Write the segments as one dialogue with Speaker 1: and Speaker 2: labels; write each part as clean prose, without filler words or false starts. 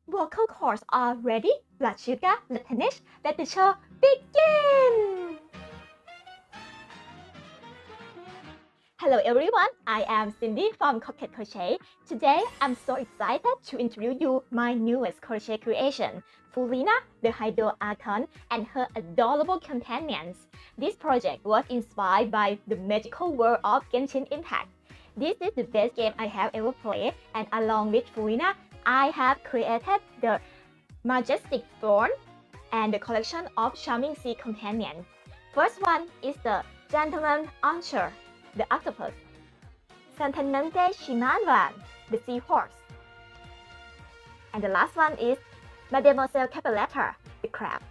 Speaker 1: Vocal cords are ready. Blood sugar, let's finish. Let the show begin! Hello everyone, I am Cindy from Crochet Crochet. Today, I'm so excited to introduce you my newest crochet creation, Furina, the Hydro Archon, and her adorable companions. This project was inspired by the magical world of Genshin Impact. This is the best game I have ever played, and along with Furina, I have created the Majestic Thorn and the collection of charming sea companions. First one is the Gentleman Archer, the octopus. Sentimente Chimanvan, the seahorse. And the last one is Mademoiselle Capelletta, the crab.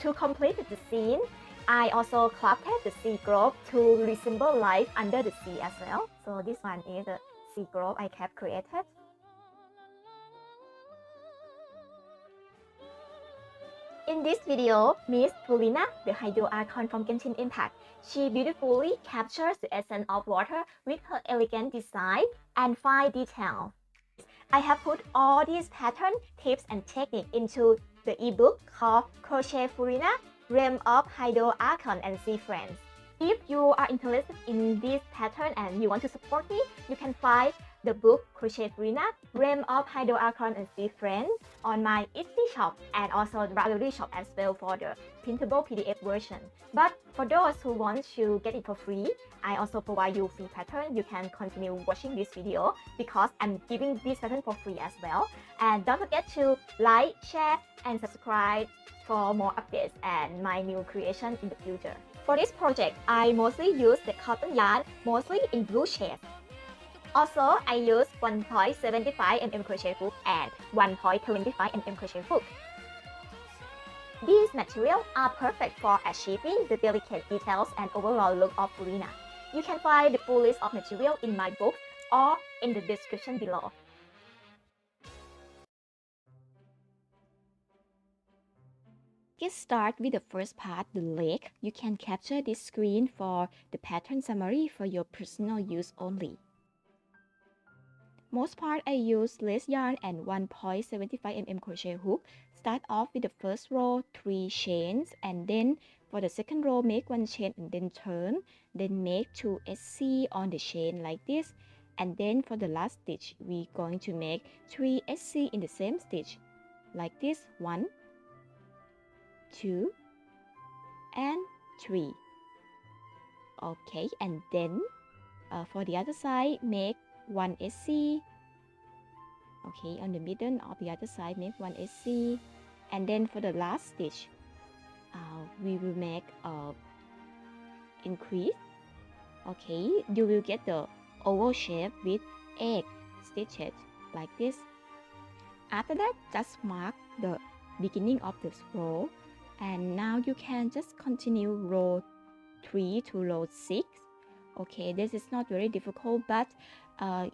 Speaker 1: To complete the scene, I also crafted the sea globe to resemble life under the sea as well. So this one is the sea globe I have created. In this video, Miss Furina, the Hydro Archon from Genshin Impact, she beautifully captures the essence of water with her elegant design and fine detail. I have put all these pattern, tips, and techniques into the ebook called Crochet Furina, Realm of Hydro Archon and Sea Friends. If you are interested in this pattern and you want to support me, you can find the book Crochet Furina, Realm of Hydro Archon and Sea Friends on my Etsy shop and also the Ravelry shop as well for the printable PDF version. But for those who want to get it for free, I also provide you free pattern. You can continue watching this video because I'm giving this pattern for free as well. And don't forget to like, share, and subscribe for more updates and my new creation in the future. For this project, I mostly use the cotton yarn, mostly in blue shades. Also, I use 1.75 mm crochet hook and 1.25 mm crochet hook. These materials are perfect for achieving the delicate details and overall look of Furina. You can find the full list of material in my book or in the description below. Let's start with the first part, the leg. You can capture this screen for the pattern summary for your personal use only. Most part I use lace yarn and 1.75 mm crochet hook. Start off with the first row 3 chains, and then for the second row make 1 chain and then turn, then make 2 SC on the chain like this, and then for the last stitch we're going to make 3 SC in the same stitch like this, 1, 2 and 3. Okay, and then for the other side make 1 SC. Okay, on the middle of the other side make 1 SC, and then for the last stitch we will make a increase. Okay, you will get the oval shape with 8 stitches like this. After that, just mark the beginning of this row, and now you can just continue row 3 to row 6. Okay, this is not very difficult, but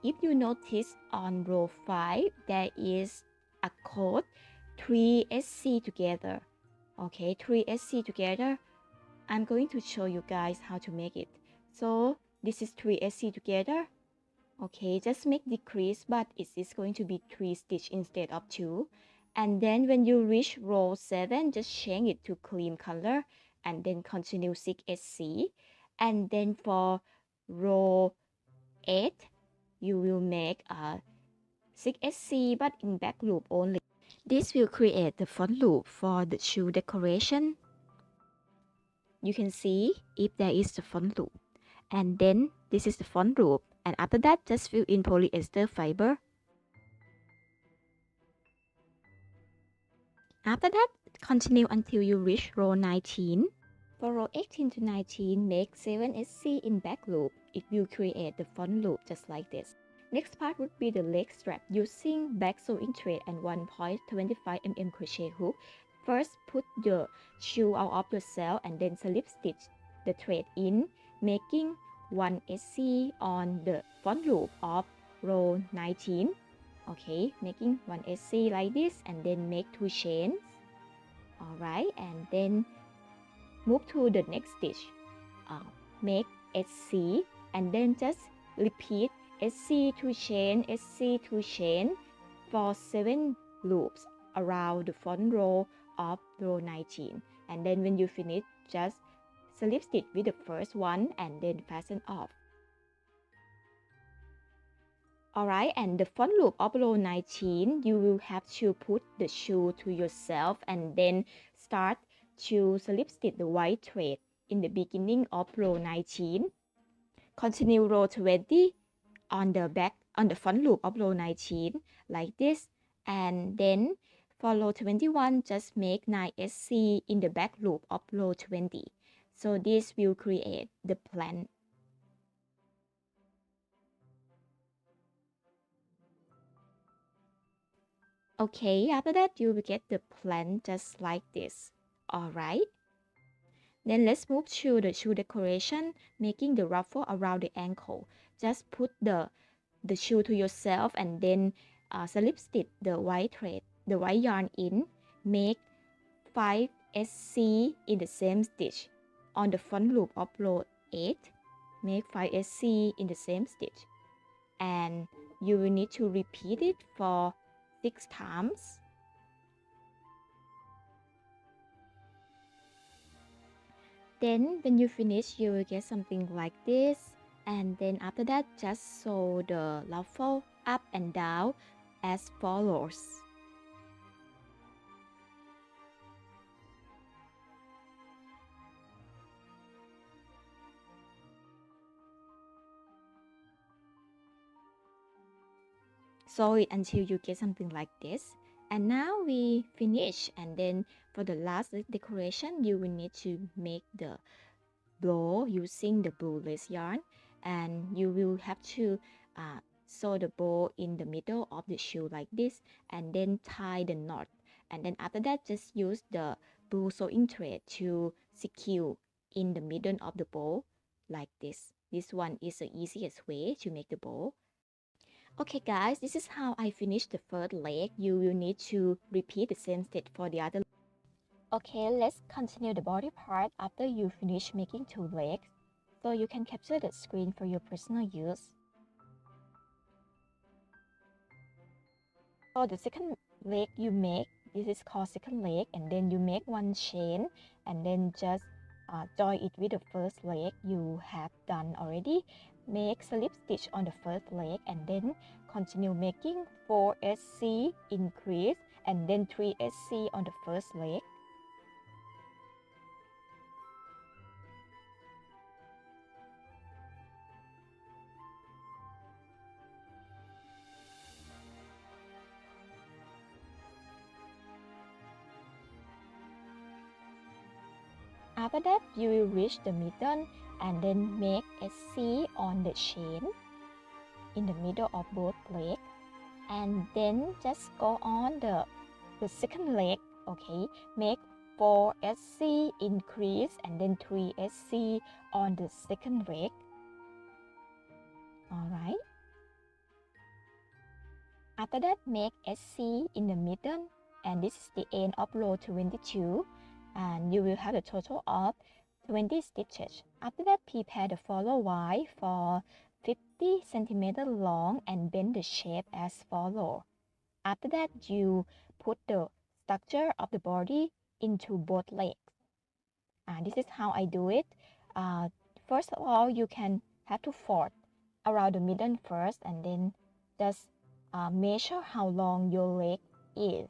Speaker 1: if you notice on row 5 there is a code 3 SC together. Okay, 3 SC together. I'm going to show you guys how to make it. So this is 3 SC together. Okay, just make decrease, but it is going to be 3 stitch instead of 2. And then when you reach row 7, just change it to cream color and then continue 6 SC. And then for row 8, you will make a 6 SC but in back loop only. This will create the front loop for the shoe decoration. You can see if there is the front loop. And then this is the front loop. And after that, just fill in polyester fiber. After that, continue until you reach row 19. For row 18 to 19, make 7 SC in back loop. It will create the front loop just like this. Next part would be the leg strap using back sewing thread and 1.25 mm crochet hook. First, put your shoe out of your cell and then slip stitch the thread in, making 1 SC on the front loop of row 19. Okay, making 1 SC like this, and then make 2 chains. Alright, and then move to the next stitch. Make SC and then just repeat SC 2 chain, SC 2 chain for 7 loops around the front row of row 19, and then when you finish, just slip stitch with the first one and then fasten off. Alright, and the front loop of row 19, you will have to put the shoe to yourself and then start to slip stitch the white thread in the beginning of row 19. Continue row 20 on the front loop of row 19 like this, and then for row 21, just make 9 SC in the back loop of row 20. So this will create the plant. Okay, after that you will get the plant just like this. Alright. Then let's move to the shoe decoration, making the ruffle around the ankle. Just put the shoe to yourself and then slip stitch the white thread, the white yarn in. Make 5 SC in the same stitch. On the front loop of row 8, make 5 SC in the same stitch. And you will need to repeat it for 6 times. Then when you finish, you will get something like this. And then after that, just sew the ruffle up and down as follows. Sew it until you get something like this. And now we finish, and then for the last decoration, you will need to make the bow using the blue lace yarn, and you will have to sew the bow in the middle of the shoe like this, and then tie the knot. And then after that, just use the blue sewing thread to secure in the middle of the bow like this. This one is the easiest way to make the bow. Okay guys, this is how I finished the first leg. You will need to repeat the same step for the other. Okay, let's continue the body part after you finish making 2 legs. So you can capture the screen for your personal use. For the second leg you make, this is called second leg, and then you make 1 chain and then just join it with the first leg you have done already. Make slip stitch on the first leg and then continue making 4 SC increase and then 3 SC on the first leg. After that, you will reach the middle and then make SC on the chain in the middle of both legs, and then just go on the second leg. Okay, make 4 SC increase and then 3 SC on the second leg. Alright. After that, make SC in the middle, and this is the end of row 22, and you will have a total of 20 stitches. After that, prepare the follow Y for 50 cm long and bend the shape as follows. After that, you put the structure of the body into both legs. This is how I do it. First of all, you can have to fold around the middle first, and then just measure how long your leg is.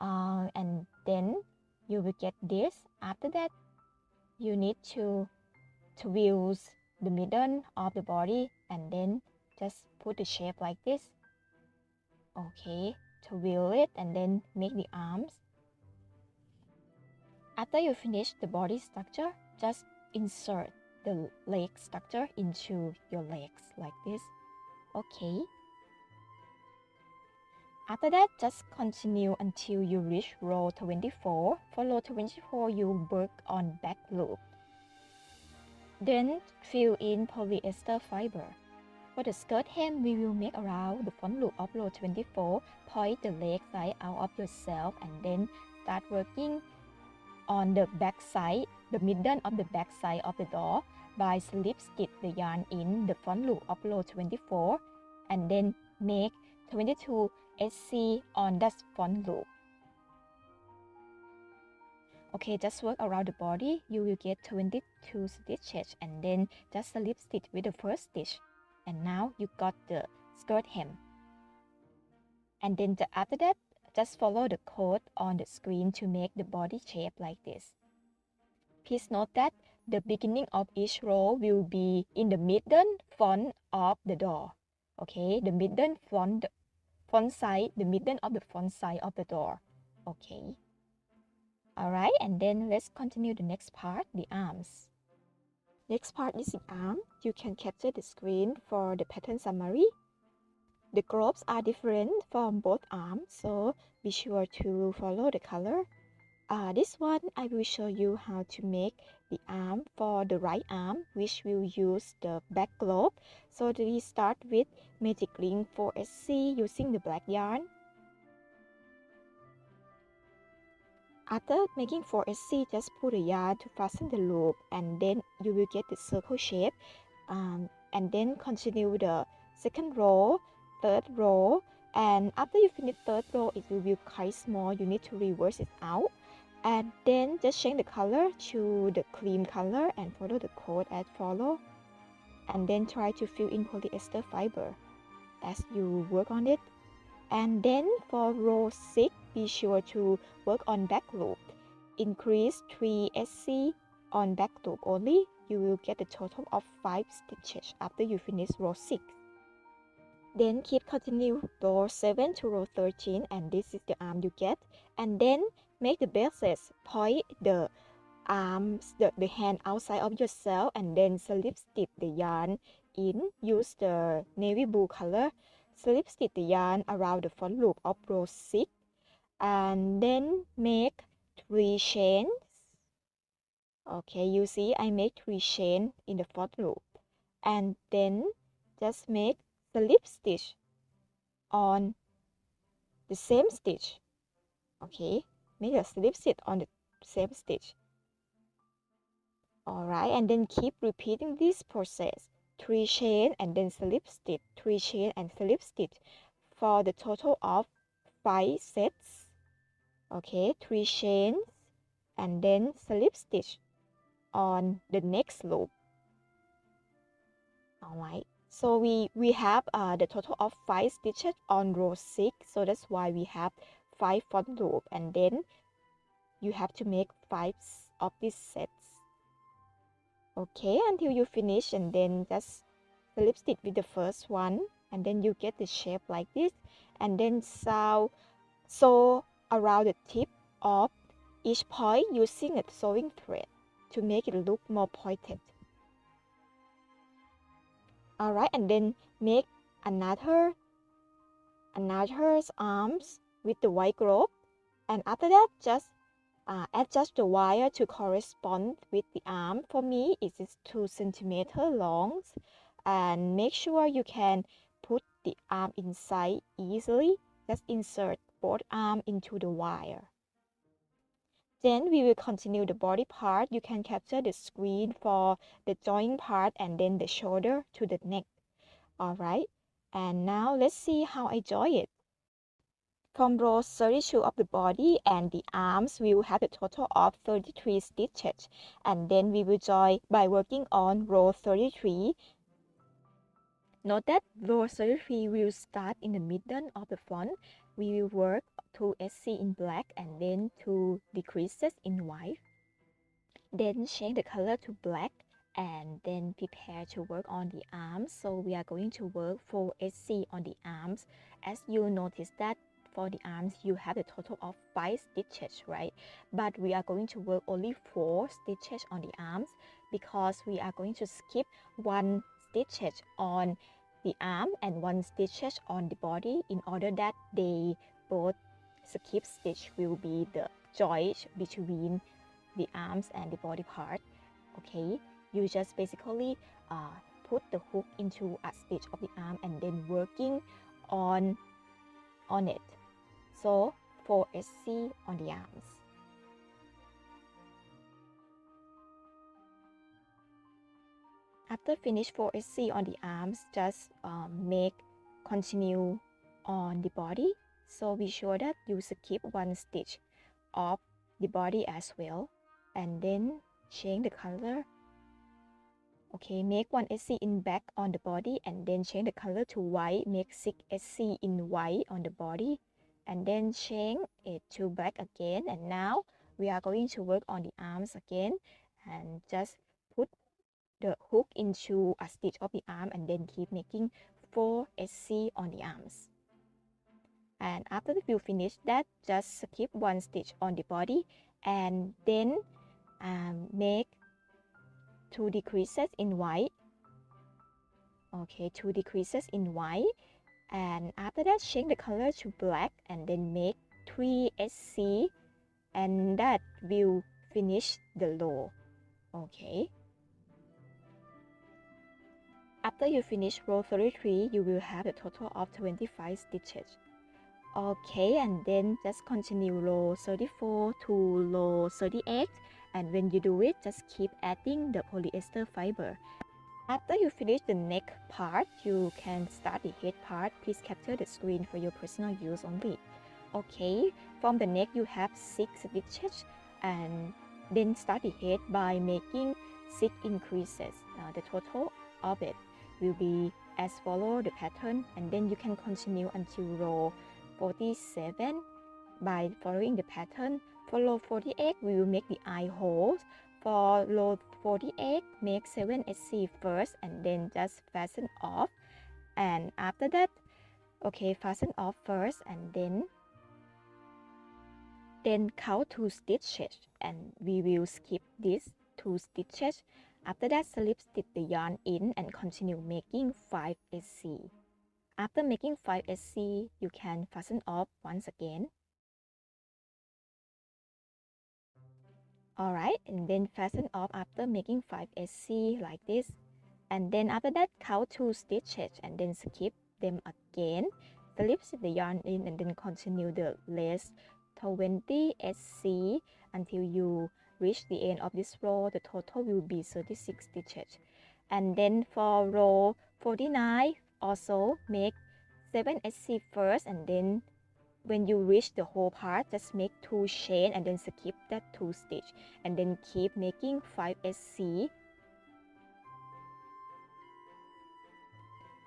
Speaker 1: And then you will get this. After that, you need to use the middle of the body and then just put the shape like this. Okay, to wheel it and then make the arms. After you finish the body structure, just insert the leg structure into your legs like this. Okay. After that, just continue until you reach row 24. For row 24, you work on back loop. Then fill in polyester fiber. For the skirt hem, we will make around the front loop of row 24. Point the leg side out of yourself and then start working on the back side, the middle of the back side of the door by slip stitch the yarn in the front loop of row 24 and then make 22 SC on that front loop. Okay, just work around the body. You will get 22 stitches and then just slip stitch with the first stitch. And now you got the skirt hem. And then after that, just follow the code on the screen to make the body shape like this. Please note that the beginning of each row will be in the middle front of the door. Okay, the middle front side, the middle of the front side of the door. Okay. Alright, and then let's continue the next part, the arms. Next part is the arm. You can capture the screen for the pattern summary. The groups are different from both arms, so be sure to follow the color. This one, I will show you how to make the arm for the right arm, which will use the back globe. So we start with Magic Ring 4SC using the black yarn. After making 4SC, just put a yarn to fasten the loop, and then you will get the circle shape. And then continue the second row, third row, and after you finish third row, it will be quite small. You need to reverse it out. And then just change the color to the cream color and follow the code as follow. And then try to fill in polyester fiber as you work on it. And then for row 6, be sure to work on back loop. Increase 3 SC on back loop only. You will get a total of 5 stitches after you finish row 6. Then keep continue row 7 to row 13, and this is the arm you get. And then make the bases, point the arms, the hand outside of yourself, and then slip stitch the yarn in. Use the navy blue color. Slip stitch the yarn around the front loop of row 6, and then make 3 chains. Okay, you see I make 3 chains in the front loop, and then just make slip stitch on the same stitch. Okay, make a slip stitch on the same stitch. Alright, and then keep repeating this process. 3 chain and then slip stitch, 3 chain and slip stitch for the total of 5 sets. Okay, 3 chains and then slip stitch on the next loop. Alright, so we have the total of 5 stitches on row 6, so that's why we have 5 front loop, and then you have to make 5 of these sets. Okay, until you finish, and then just slip stitch with the first one, and then you get the shape like this, and then sew around the tip of each point using a sewing thread to make it look more pointed. Alright, and then make another arms with the white globe, and after that just adjust the wire to correspond with the arm. For me, it is 2 centimeters long, and make sure you can put the arm inside easily. Just insert both arms into the wire. Then we will continue the body part. You can capture the screen for the joint part and then the shoulder to the neck. Alright, and now let's see how I join it. From row 32 of the body and the arms, we will have a total of 33 stitches, and then we will join by working on row 33. Note that row 33 will start in the middle of the front. We will work 2 SC in black and then 2 decreases in white. Then change the color to black and then prepare to work on the arms. So we are going to work 4 SC on the arms. As you notice that for the arms you have a total of 5 stitches, right? But we are going to work only 4 stitches on the arms because we are going to skip 1 stitches on the arm and 1 stitches on the body in order that they both skip stitch will be the joint between the arms and the body part. Okay, you just basically put the hook into a stitch of the arm and then working on it. So 4 SC on the arms. After finish 4 SC on the arms, just continue on the body, so be sure that you skip one stitch of the body as well, and then change the color. Okay, make 1 SC in back on the body and then change the color to white. Make 6 SC in white on the body and then change it to black again. And now we are going to work on the arms again, and just put the hook into a stitch of the arm and then keep making 4 SC on the arms. And after you finish that, just skip one stitch on the body and then make 2 decreases in white. Okay, 2 decreases in white, and after that change the color to black and then make 3 SC, and that will finish the row. Okay, after you finish row 33, you will have a total of 25 stitches. Okay, and then just continue row 34 to row 38, and when you do it, just keep adding the polyester fiber. After you finish the neck part, you can start the head part. Please capture the screen for your personal use only. Okay, from the neck you have 6 stitches, and then start the head by making 6 increases. The total of it will be as follow the pattern, and then you can continue until row 47 by following the pattern. For row 48, we will make the eye holes. For row 48, make 7 SC first and then just fasten off. And after that, okay, fasten off first and then count 2 stitches, and we will skip these 2 stitches. After that, slip stitch the yarn in and continue making 5 SC. After making 5 SC, you can fasten off once again. Alright, and then fasten off after making 5 SC like this. And then after that, count 2 stitches and then skip them again. Slip stitch the yarn in and then continue the last 20 SC until you reach the end of this row. The total will be 36 stitches. And then for row 49, also make 7 SC first, and then when you reach the whole part, just make 2 chain and then skip that 2 stitch and then keep making 5 SC.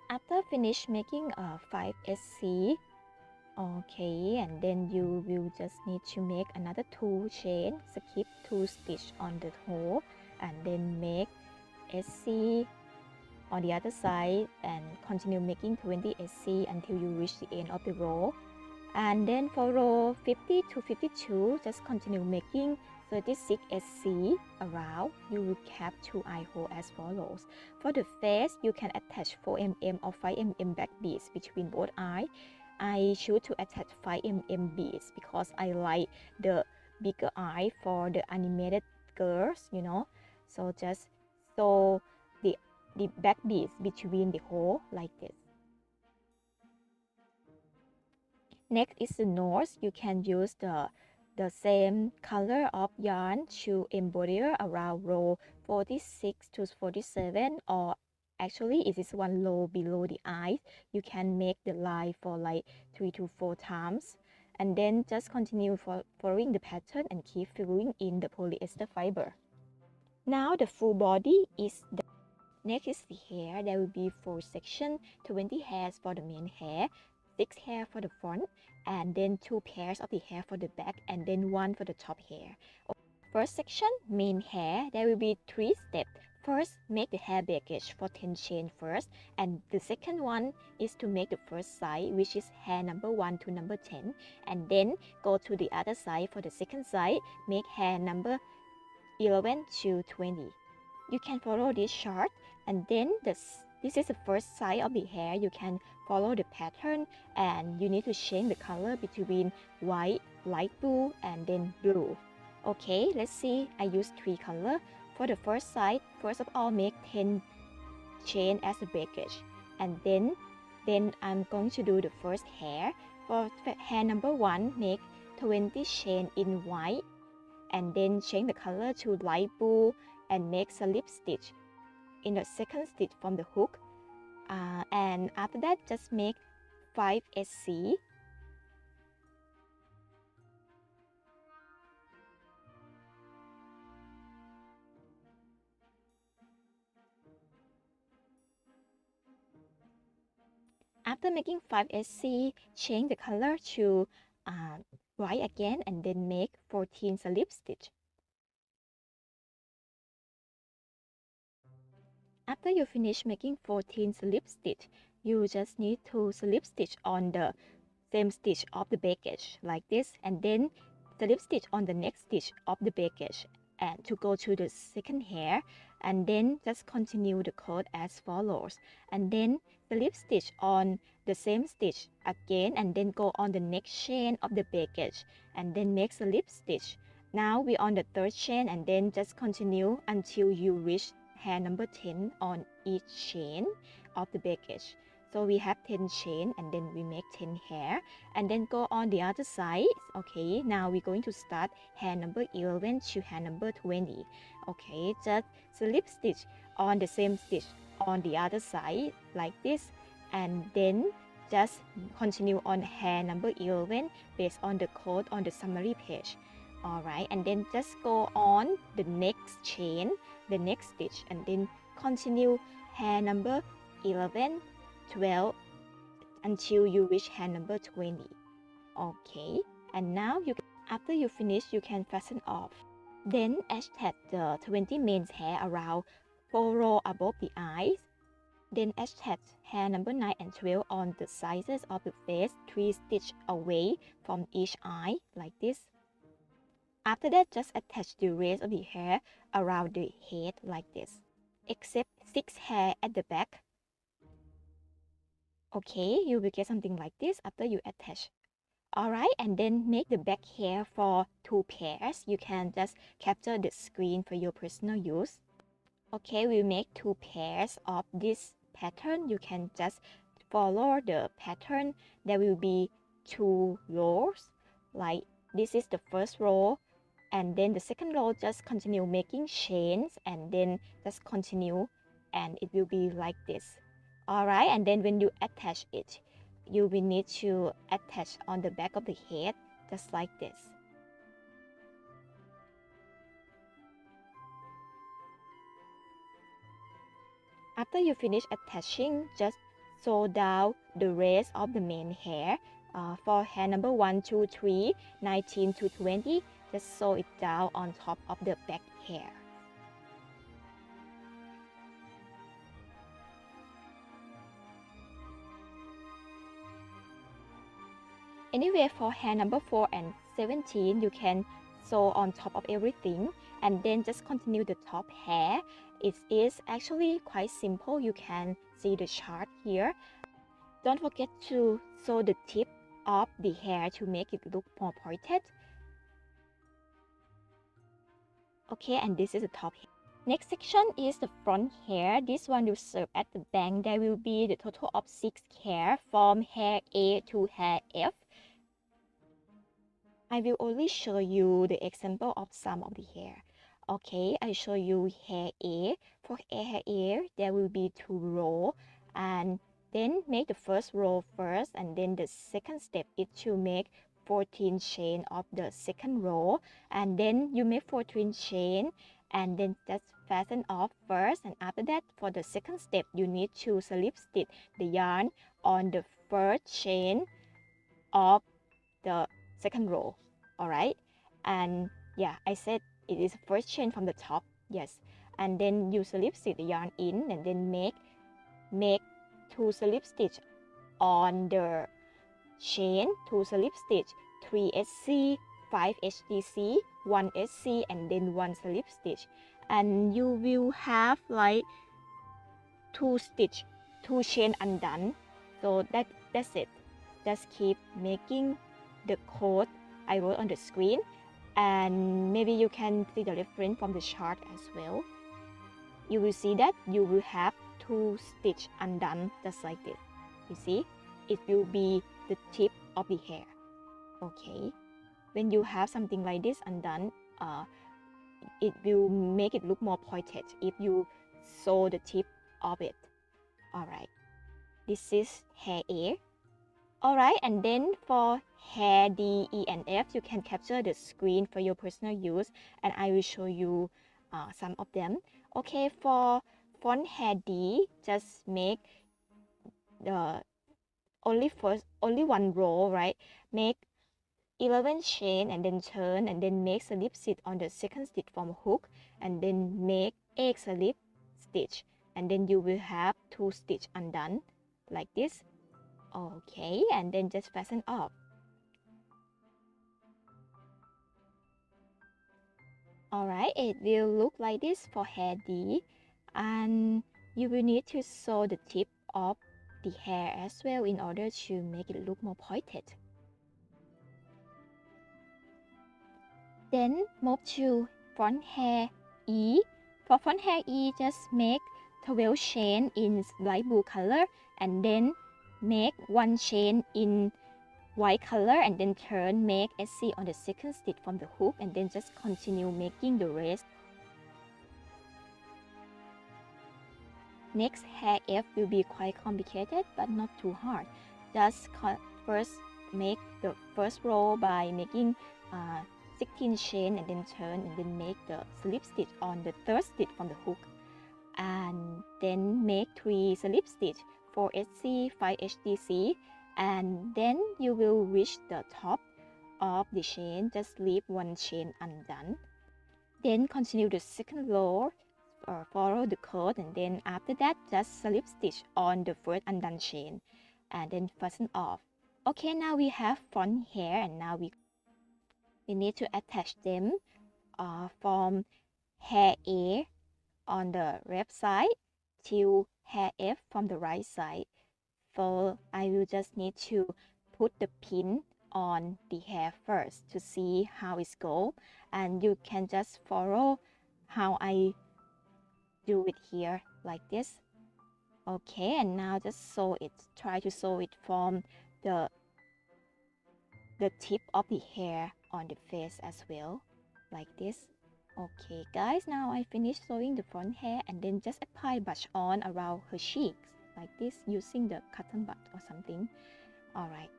Speaker 1: After finish making 5 SC, okay, and then you will just need to make another 2 chain, skip 2 stitch on the hole and then make SC on the other side and continue making 20 SC until you reach the end of the row. And then for row 50 to 52, just continue making 36 SC around. You will have 2 eye holes as follows. For the face, you can attach 4 mm or 5 mm back beads between both eyes. I choose to attach 5 mm beads because I like the bigger eye for the animated girls, you know. So just sew the back beads between the hole like this. Next is the nose. You can use the same color of yarn to embroider around row 46 to 47, or actually it is one row below the eyes. You can make the line for like 3 to 4 times, and then just continue following the pattern and keep filling in the polyester fiber. Now the full body is the next is the hair. There will be 4 sections, 20 hairs for the main hair, 6 hair for the front, and then 2 pairs of the hair for the back, and then 1 for the top hair. First section, main hair. There will be 3 steps. First, make the hair baggage for 10 chain first, and the second one is to make the first side, which is hair number 1 to number 10, and then go to the other side for the second side, make hair number 11 to 20. You can follow this chart, and then this is the first side of the hair. You can follow the pattern, and you need to change the color between white, light blue, and then blue. Okay, let's see. I use 3 colors. For the first side, first of all, make 10 chain as a baggage, and then I'm going to do the first hair. For hair number 1, make 20 chain in white, and then change the color to light blue and make slip stitch in the second stitch from the hook, and after that just make 5SC. After making 5SC, change the color to white again and then make 14 slip stitch. After you finish making 14 slip stitch, you just need to slip stitch on the same stitch of the baggage like this, and then slip stitch on the next stitch of the baggage and to go to the second hair, and then just continue the code as follows, and then slip stitch on the same stitch again and then go on the next chain of the baggage and then make slip stitch. Now we're on the third chain and then just continue until you reach hair number 10 on each chain of the baggage. So we have 10 chain and then we make 10 hair and then go on the other side. Okay, now we're going to start hair number 11 to hair number 20. Okay, just slip stitch on the same stitch on the other side like this, and then just continue on hair number 11 based on the code on the summary page. Alright, and then just go on the next chain, the next stitch, and then continue hair number 11, 12 until you reach hair number 20. Okay, and now after you finish, you can fasten off. Then attach the 20 main hair around 4 rows above the eyes. Then attach hair number 9 and 12 on the sides of the face, 3 stitches away from each eye like this. After that, just attach the rest of the hair around the head like this, except 6 hair at the back. Okay, you will get something like this after you attach. Alright, and then make the back hair for 2 pairs. You can just capture the screen for your personal use. Okay, we'll make 2 pairs of this pattern. You can just follow the pattern. There will be 2 rows. Like this is the first row, and then the second row just continue making chains and then just continue, and it will be like this. Alright, and then when you attach it, you will need to attach on the back of the head just like this. After you finish attaching, just sew down the rest of the main hair. For hair number 1, 2, 3, 19 to 20, just sew it down on top of the back hair. Anyway, for hair number 4 and 17, you can sew on top of everything and then just continue the top hair. It is actually quite simple. You can see the chart here. Don't forget to sew the tip of the hair to make it look more pointed. Okay, and this is the top hair. Next section is the front hair. This one will serve at the bang. There will be the total of 6 hair from hair A to hair F. I will only show you the example of some of the hair. Okay, I show you hair A. For hair A, there will be 2 rows, and then make the first row first, and then the second step is to make 14 chain of the second row, and then you make 14 chain and then just fasten off first, and after that for the second step you need to slip stitch the yarn on the first chain of the second row. All right, and yeah, I said it is first chain from the top. Yes, and then you slip stitch the yarn in and then make 2 slip stitch on the chain, 2 slip stitch, 3 SC, 5 HDC, 1 SC, and then 1 slip stitch, and you will have like 2 stitch, 2 chain undone. So that's it. Just keep making the code I wrote on the screen, and maybe you can see the reference from the chart as well. You will see that you will have 2 stitch undone just like this. You see, it will be the tip of the hair. Okay, when you have something like this undone, it will make it look more pointed if you sew the tip of it. All right, this is hair A. Alright, and then for hair D, E, and F, you can capture the screen for your personal use, and I will show you some of them. Okay, for front hair D, just make the only one row, right? Make 11 chain and then turn and then make slip stitch on the second stitch from hook and then make 8 slip stitch, and then you will have 2 stitch undone like this. Okay, and then just fasten off. Alright, it will look like this for hair D, and you will need to sew the tip of the hair as well in order to make it look more pointed. Then move to front hair E. For front hair E, just make 12 chain in light blue color and then make 1 chain in white color and then turn, make SC on the second stitch from the hook and then just continue making the rest. Next, hair F will be quite complicated but not too hard. Just first make the first row by making 16 chain and then turn and then make the slip stitch on the third stitch from the hook, and then make 3 slip stitch, 4 SC, 5 HDC, and then you will reach the top of the chain. Just leave 1 chain undone. Then continue the second row, follow the code, and then after that just slip stitch on the first undone chain and then fasten off. Okay, now we have front hair, and now we need to attach them from hair A on the left side to hair F from the right side. So I will just need to put the pin on the hair first to see how it goes, and you can just follow how I do it here like this. Okay, and now just sew it. Try to sew it from the tip of the hair on the face as well, like this. Okay guys, now I finished sewing the front hair, and then just apply blush on around her cheeks like this using the cotton bud or something. Alright.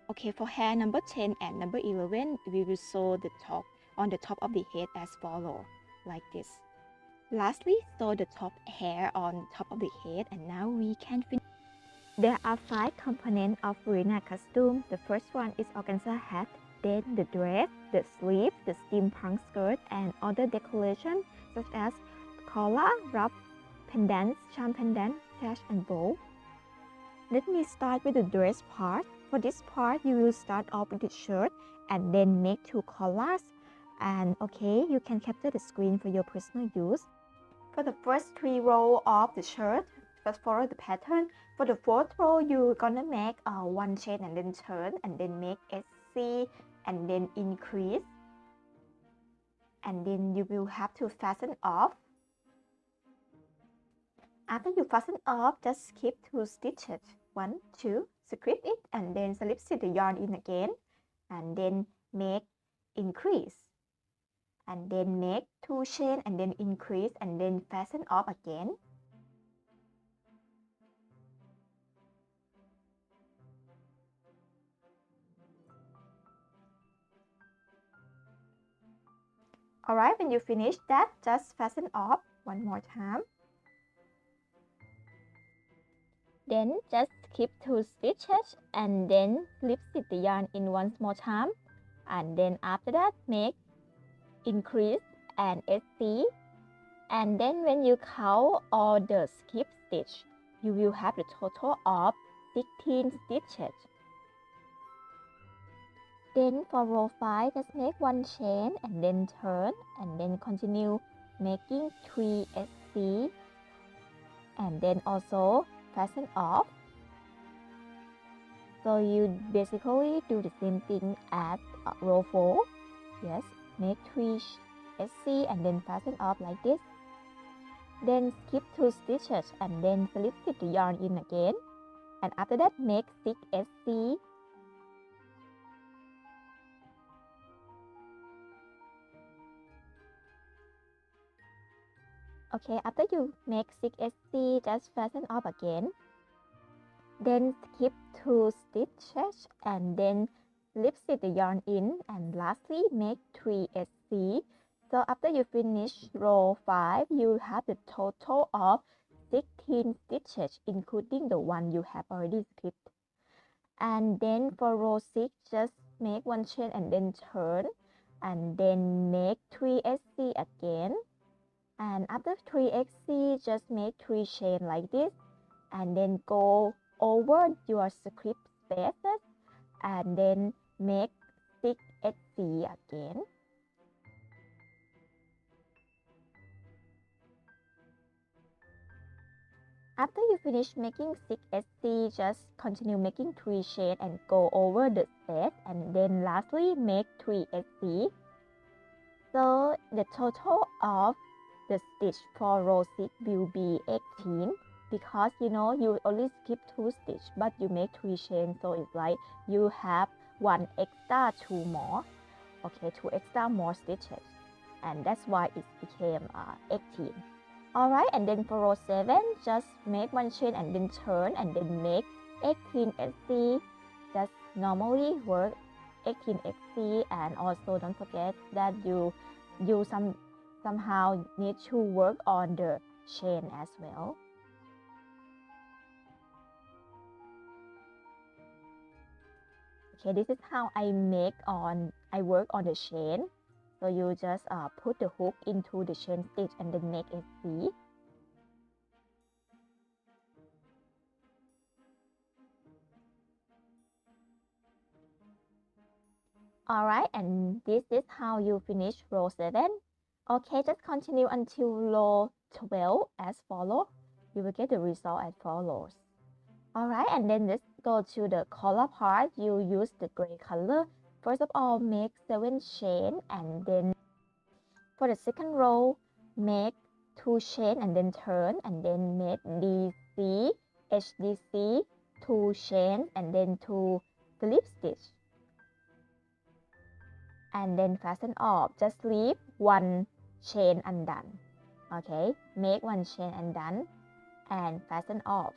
Speaker 1: Okay, for hair number 10 and number 11, we will sew the top on the top of the head as follow, like this. Lastly, sew the top hair on top of the head, and now we can finish. There are 5 components of Furina costume. The first one is organza hat, then the dress, the sleeve, the steampunk skirt, and other decorations such as collar, ruff, pendants, charm pendant, sash, and bow. Let me start with the dress part. For this part, you will start off with the shirt and then make 2 collars. And okay, you can capture the screen for your personal use. For the first 3 rows of the shirt, just follow the pattern. For the 4th row, you're gonna make 1 chain and then turn and then make SC and then increase. And then you will have to fasten off. After you fasten off, just skip 2 stitches. 1, 2, script it and then slip stitch the yarn in again. And then make increase. And then make 2 chain and then increase and then fasten off again. Alright, when you finish that, just fasten off one more time. Then just skip 2 stitches and then slip stitch the yarn in once more time. And then after that, make increase and SC. And then when you count all the skip stitch, you will have the total of 16 stitches. Then for row 5, just make 1 chain and then turn and then continue making 3 SC and then also fasten off. So you basically do the same thing as row 4. Yes, make 3 SC and then fasten off like this. Then skip 2 stitches and then slip stitch the yarn in again. And after that, make 6 SC. Okay, after you make 6 SC, just fasten off again. Then skip 2 stitches and then slip stitch the yarn in, and lastly make 3 SC. So after you finish row 5, you have the total of 16 stitches, including the one you have already skipped. And then for row 6, just make 1 chain and then turn, and then make 3 SC again. And after 3 SC, just make 3 chain like this, and then go over your script spaces, and then make 6 SC again. After you finish making 6 SC, just continue making 3 chain and go over the space, and then lastly make 3 SC. So the total of the stitch for row 6 will be 18, because you know you only skip 2 stitches but you make 3 chains, so it's like you have 1 extra 2 more, okay, 2 extra more stitches, and that's why it became 18. Alright, and then for row 7, just make 1 chain and then turn, and then make 18 SC. Just normally work 18 SC, and also don't forget that you somehow need to work on the chain as well. Okay, this is how I work on the chain. So you just put the hook into the chain stitch and then make a C. Alright, and this is how you finish row 7. Okay, just continue until row 12 as follows. You will get the result as follows. Alright, and then let's go to the collar part. You use the gray color. First of all, make 7 chain, and then for the second row, make 2 chain and then turn, and then make DC, HDC, 2 chain and then 2 slip stitch, and then fasten off. Just leave 1 chain undone. Okay, make 1 chain undone and fasten off.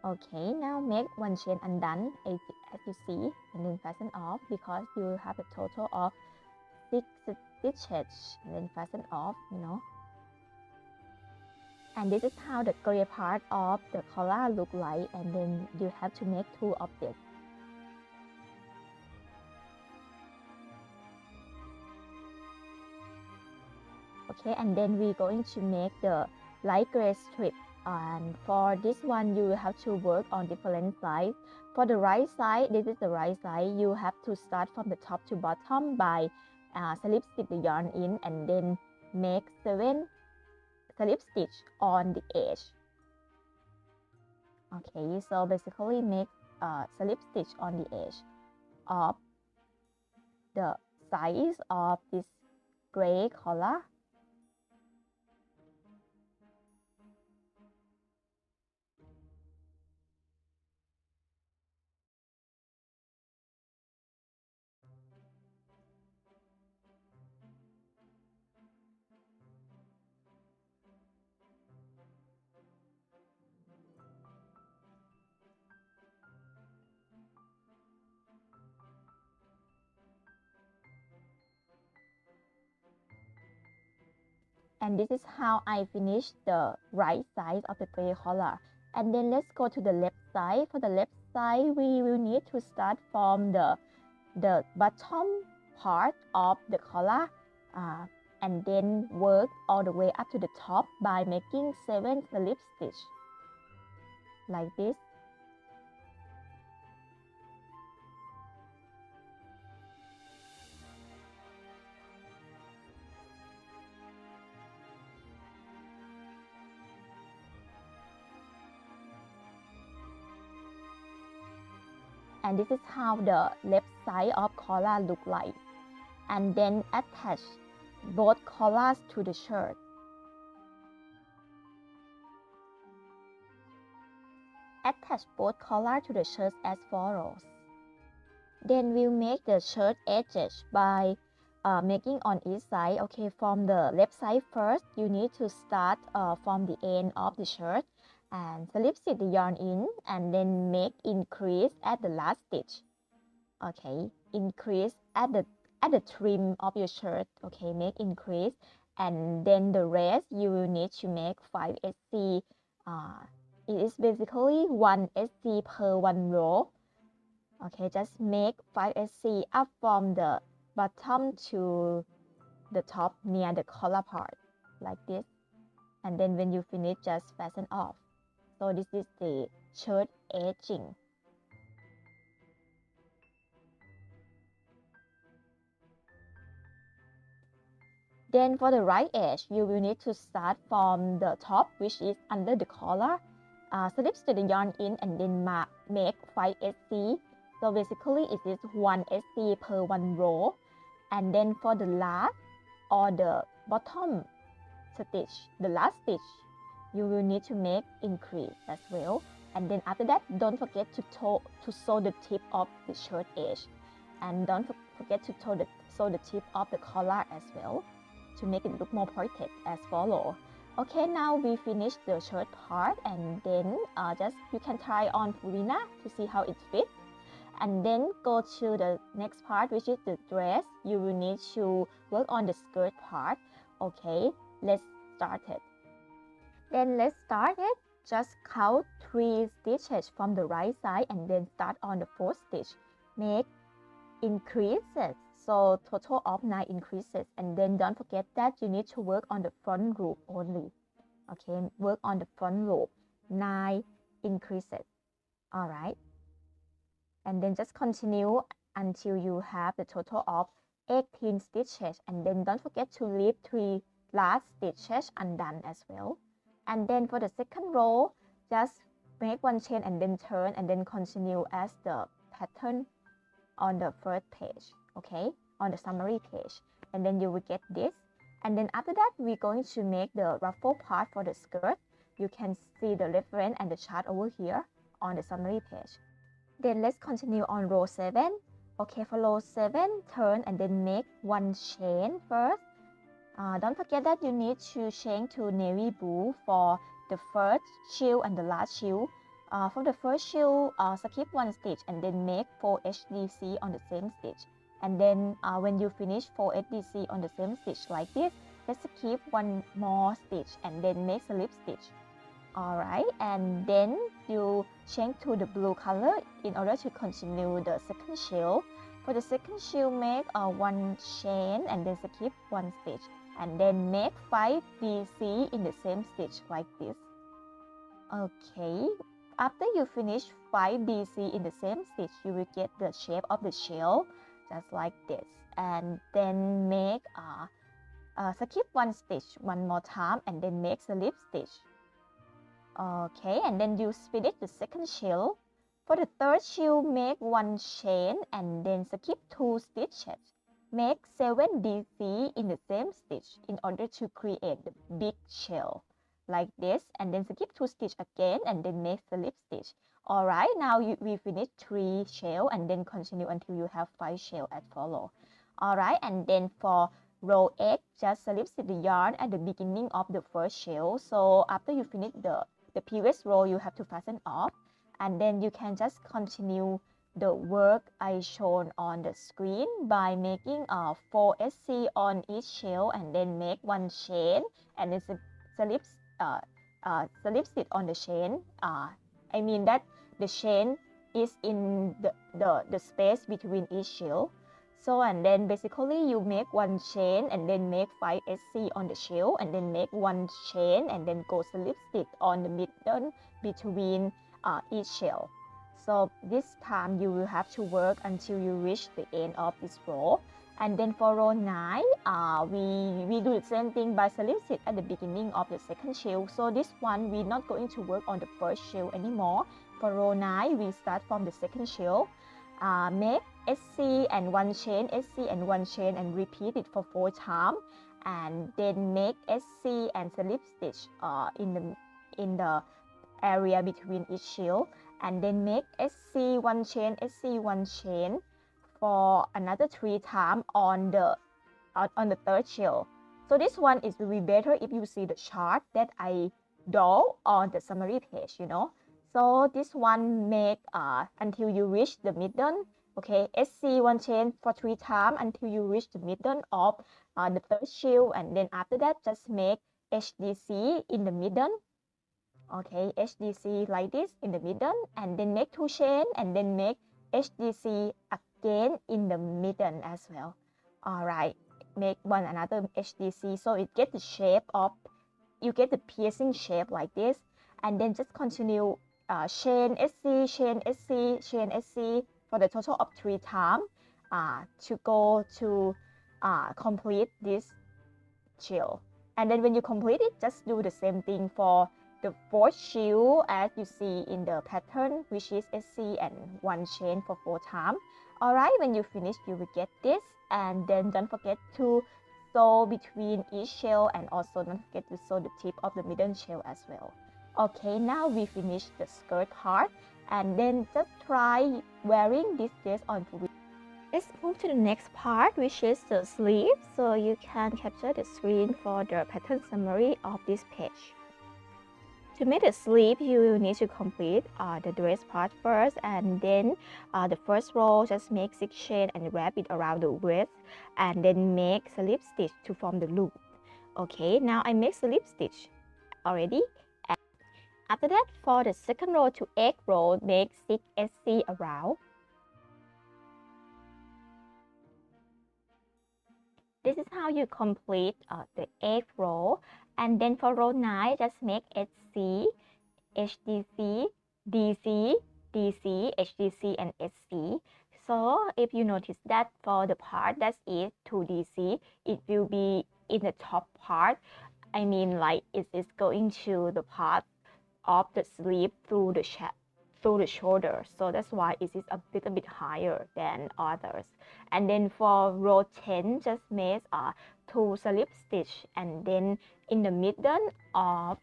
Speaker 1: Okay, now make 1 chain undone as you see, and then fasten off, because you have a total of 6 stitches, and then fasten off, you know. And this is how the gray part of the collar look like, and then you have to make 2 of this. Okay, and then we're going to make the light gray strip, and for this one you have to work on different sides. For the right side, this is the right side, you have to start from the top to bottom by slip stitch the yarn in, and then make 7 slip stitch on the edge. Okay, so basically make slip stitch on the edge of the size of this gray collar. And this is how I finished the right side of the gray collar. And then let's go to the left side. For the left side, we will need to start from the bottom part of the collar, and then work all the way up to the top by making 7 slip stitch like this. And this is how the left side of collar look like. And then attach both collars to the shirt. Attach both collars to the shirt as follows. Then we'll make the shirt edges by making on each side. Okay, from the left side first, you need to start from the end of the shirt, and slip stitch the yarn in and then make increase at the last stitch. Okay, increase at the trim of your shirt. Okay, make increase, and then the rest you will need to make 5 SC. It is basically 1 SC per one row. Okay, just make 5 SC up from the bottom to the top near the collar part, like this. And then when you finish, just fasten off. So this is the shirt edging. Then for the right edge, you will need to start from the top, which is under the collar. Slip stitch the yarn in and then make 5 SC. So basically it is 1 SC per one row. And then for the last or the bottom stitch, the last stitch, you will need to make increase as well. And then after that, don't forget to sew the tip of the shirt edge. And don't forget to sew the tip of the collar as well, to make it look more pointed as follow. Okay, now we finished the shirt part, and then just you can try on Furina to see how it fits. And then go to the next part, which is the dress. You will need to work on the skirt part. Okay, let's start it. Then let's start it. Just count 3 stitches from the right side and then start on the 4th stitch. Make increases. So total of 9 increases, and then don't forget that you need to work on the front loop only. Okay, work on the front loop, 9 increases. All right, and then just continue until you have the total of 18 stitches, and then don't forget to leave 3 last stitches undone as well. And then for the second row, just make 1 chain and then turn, and then continue as the pattern on the first page. Okay, on the summary page, and then you will get this. And then after that, we're going to make the ruffle part for the skirt. You can see the reference and the chart over here on the summary page. Then let's continue on row 7. Okay, for row 7, turn and then make 1 chain first. Don't forget that you need to chain to navy blue for the first shield and the last shield. For the first shield, skip 1 stitch and then make 4 HDC on the same stitch. And then when you finish 4 HDC on the same stitch like this, just skip 1 more stitch and then make slip stitch. Alright, and then you change to the blue color in order to continue the second shield. For the second shield, make 1 chain and then skip 1 stitch. And then make 5 DC in the same stitch like this. Okay, after you finish 5 DC in the same stitch, you will get the shape of the shell, just like this. And then make skip 1 stitch 1 more time and then make slip stitch. Okay, and then you finish the second shell. For the third shell, make 1 chain and then skip 2 stitches. Make 7 DC in the same stitch in order to create the big shell like this, and then skip 2 stitch again and then make slip stitch. Alright, now we finish 3 shell and then continue until you have 5 shell as follow. Alright, and then for row 8, just slip stitch the yarn at the beginning of the first shell. So after you finish the previous row, you have to fasten off, and then you can just continue the work I shown on the screen by making 4 SC on each shell and then make 1 chain and then slip stitch on the chain. I mean that the chain is in the space between each shell. So and then basically you make 1 chain and then make 5 SC on the shell and then make 1 chain and then go slip stitch on the middle between each shell. So this time you will have to work until you reach the end of this row. And then for row 9, we do the same thing by slip stitch at the beginning of the second shell. So this one we're not going to work on the first shell anymore. For row 9, we start from the second shell. Make SC and 1 chain, SC and 1 chain, and repeat it for 4 times. And then make SC and slip stitch in the area between each shell. And then make SC 1 chain, SC 1 chain for another 3 times on the third shell. So this one is will be better if you see the chart that I draw on the summary page, So this one make until you reach the middle. Okay, SC one chain for 3 times until you reach the middle of the third shield, and then after that just make HDC in the middle. Okay, HDC like this in the middle, and then make 2 chain, and then make HDC again in the middle as well. All right, make one another HDC so it gets the shape of, you get the piercing shape like this, and then just continue chain SC, chain SC, chain SC for the total of 3 times to go to complete this shield. And then when you complete it, just do the same thing for the 4th shield as you see in the pattern, which is SC and 1 chain for 4 times. Alright, when you finish, you will get this, and then don't forget to sew between each shell, and also don't forget to sew the tip of the middle shell as well. Okay, now we finished the skirt part, and then just try wearing this dress on Furina. Let's move to the next part, which is the sleeve. So you can capture the screen for the pattern summary of this page. To make the sleeve, you will need to complete the dress part first, and then the first row, just make 6 chain and wrap it around the waist, and then make slip stitch to form the loop. Okay, now I make slip stitch already. And after that, for the second row to 8th row, make 6 SC around. This is how you complete the 8th row. And then for row 9, just make SC, HDC, DC, DC, HDC, and SC. So if you notice that for the part that is to DC, it will be in the top part. I mean, like it is going to the part of the sleeve through the shoulder. So that's why it is a little bit higher than others. And then for row 10, just make 2 slip stitch, and then in the middle of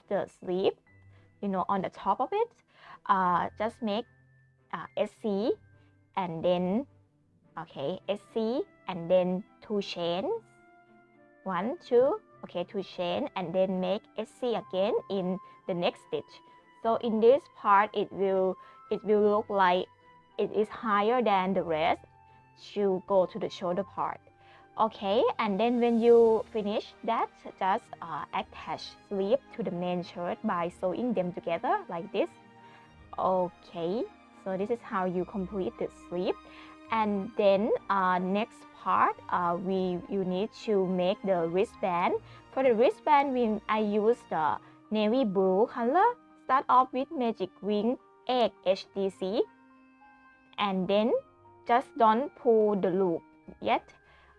Speaker 1: the sleeve, on the top of it, just make SC, and then SC, and then 2 chains, 1, 2, 2 chain, and then make SC again in the next stitch. So in this part, it will look like it is higher than the rest to go to the shoulder part. Okay, and then when you finish that, just attach sleeve to the main shirt by sewing them together like this. Okay, so this is how you complete the sleeve. And then next part, you need to make the wristband. For the wristband, I use the navy blue color. Start off with Magic Wing 8 HDC, and then just don't pull the loop yet.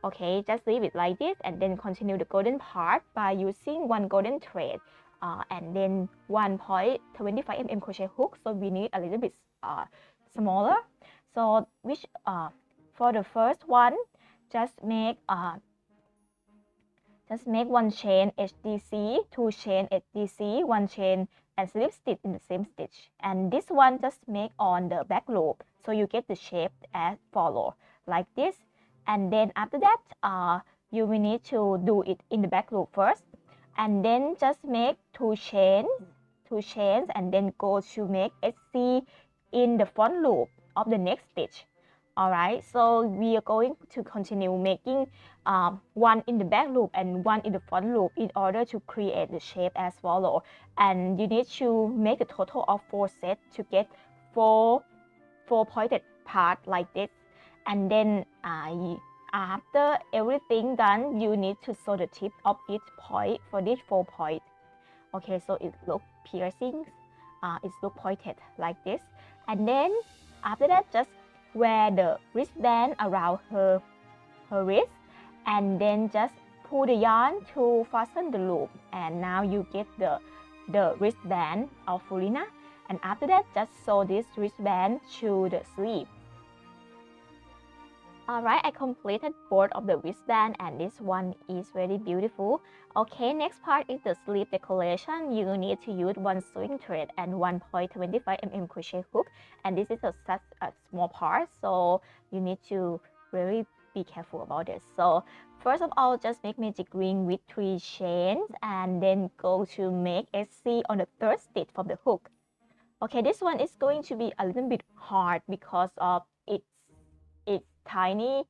Speaker 1: Okay, just leave it like this, and then continue the golden part by using 1 golden thread and then 1.25 mm crochet hook. So we need a little bit smaller. So which for the first one, just make 1 chain HDC, 2 chain HDC, 1 chain, and slip stitch in the same stitch. And this one just make on the back loop, so you get the shape as follow, like this. And then after that, you will need to do it in the back loop first, and then just make 2 chains, and then go to make SC in the front loop of the next stitch. Alright, so we are going to continue making 1 in the back loop and 1 in the front loop in order to create the shape as follow. And you need to make a total of 4 sets to get 4 pointed parts like this. And then after everything done, you need to sew the tip of each point for these 4 points. Okay, so it looks piercing, it looks pointed like this. And then after that, just wear the wristband around her wrist, and then just pull the yarn to fasten the loop, and now you get the wristband of Furina. And after that, just sew this wristband to the sleeve. Alright, I completed both of the wristband, and this one is very beautiful. Okay, next part is the sleeve decoration. You need to use 1 sewing thread and 1.25 mm crochet hook, and this is such a small part, so you need to really be careful about this. So first of all, just make magic ring with 3 chains and then go to make SC on the third stitch from the hook. Okay, this one is going to be a little bit hard because of its tiny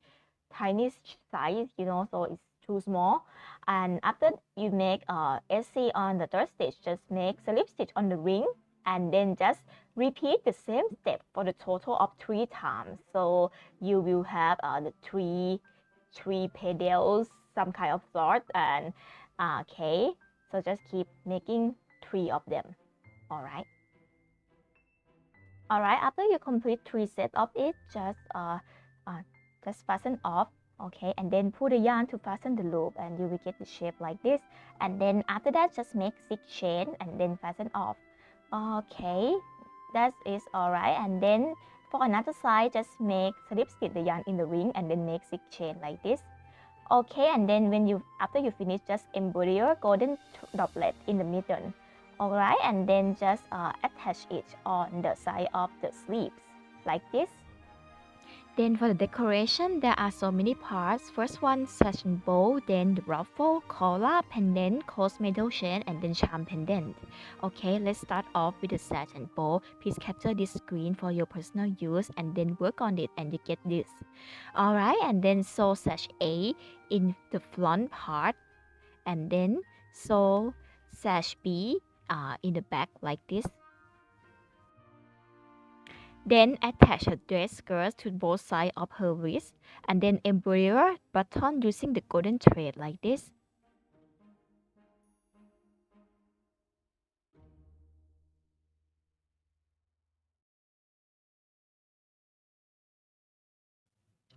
Speaker 1: size, you know, so it's too small. And after you make SC on the third stitch, just make slip stitch on the ring and then just repeat the same step for the total of 3 times. So you will have the three pedals, some kind of sort. And okay, so just keep making 3 of them. All right. Alright, after you complete 3 sets of it, just fasten off, okay, and then pull the yarn to fasten the loop, and you will get the shape like this. And then after that, just make 6 chain and then fasten off. Okay, that is alright. And then for another side, just make slip stitch the yarn in the ring and then make 6 chain like this. Okay, and then after you finish, just embroider golden droplet in the middle. Alright, and then just attach it on the side of the sleeves like this. Then for the decoration, there are so many parts. First one, sash bow, then the ruffle, collar, pendant, closed metal chain, and then charm pendant. Okay, let's start off with the sash bow. Please capture this screen for your personal use and then work on it and you get this. Alright, and then sew sash A in the front part, and then sew sash B in the back like this. Then attach a dress skirt to both sides of her wrist and then embroider button using the golden thread like this.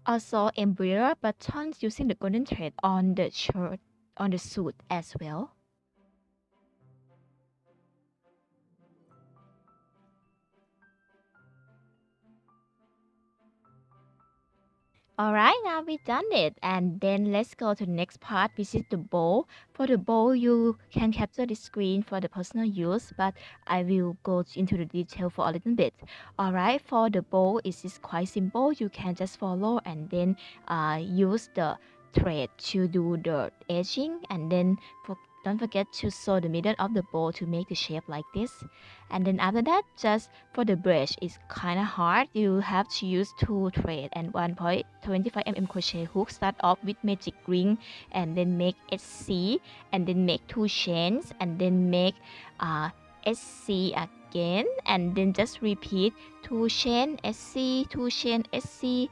Speaker 1: Also embroider buttons using the golden thread on the shirt, on the suit as well. Alright, now we done it, and then let's go to the next part, which is the bow. For the bow, you can capture the screen for the personal use, but I will go into the detail for a little bit. Alright, for the bow, it is quite simple. You can just follow and then use the thread to do the edging, and then don't forget to sew the middle of the bow to make the shape like this. And then after that, just for the brush, it's kind of hard. You have to use 2 thread and 1.25 mm crochet hook. Start off with magic ring and then make SC and then make 2 chains and then make SC again, and then just repeat 2 chain SC, 2 chain SC,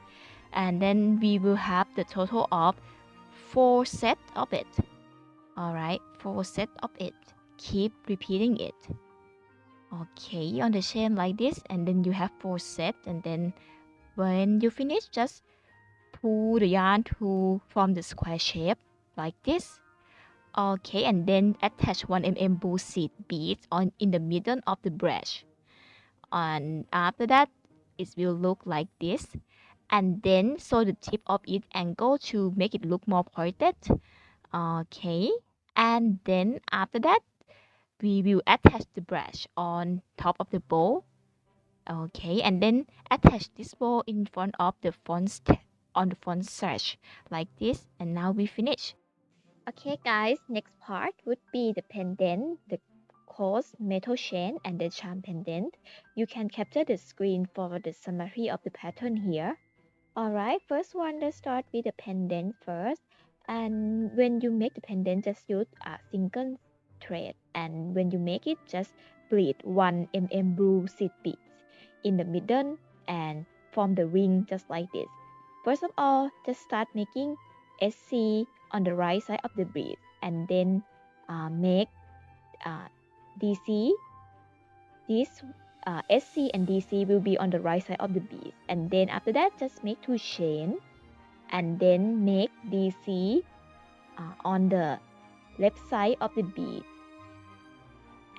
Speaker 1: and then we will have the total of 4 sets of it. Alright, 4 sets of it. Keep repeating it. Okay, on the chain like this, and then you have 4 sets, and then when you finish, just pull the yarn to form the square shape like this. Okay, and then attach 1 mm bull seed beads in the middle of the brush. And after that, it will look like this. And then sew the tip of each angle to make it look more pointed. Okay, and then after that, we will attach the brush on top of the bow. Okay, and then attach this bow in front of the front on the front sash like this, and now we finish. Okay guys, next part would be the pendant, the closed metal chain, and the charm pendant. You can capture the screen for the summary of the pattern here. Alright, first one, let's start with the pendant first. And when you make the pendant, just use a single thread, and when you make it, just pleat 1 mm blue seed beads in the middle and form the ring just like this. First of all, just start making SC on the right side of the bead, and then make DC. This SC and DC will be on the right side of the bead, and then after that, just make 2 chain and then make DC on the left side of the bead,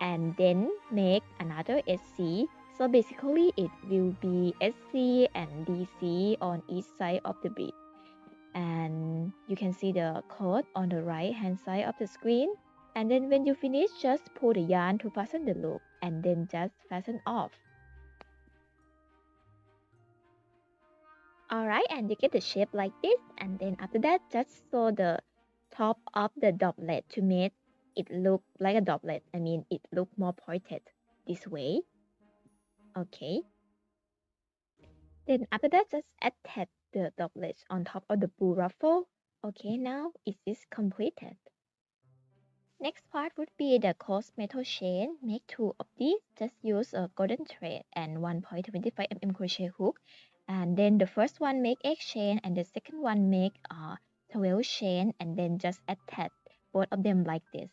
Speaker 1: and then make another SC. So basically it will be SC and DC on each side of the bead, and you can see the code on the right hand side of the screen. And then when you finish, just pull the yarn to fasten the loop and then just fasten off. Alright, and you get the shape like this, and then after that, just sew the top of the doublet to make it look like a doublet. I mean, it look more pointed this way. Okay. Then after that, just attach the doublet on top of the blue ruffle. Okay, now it is completed. Next part would be the closed metal chain. Make 2 of these. Just use a golden thread and 1.25 mm crochet hook. And then the first one make 8 chain and the second one make 12 chain, and then just attach both of them like this.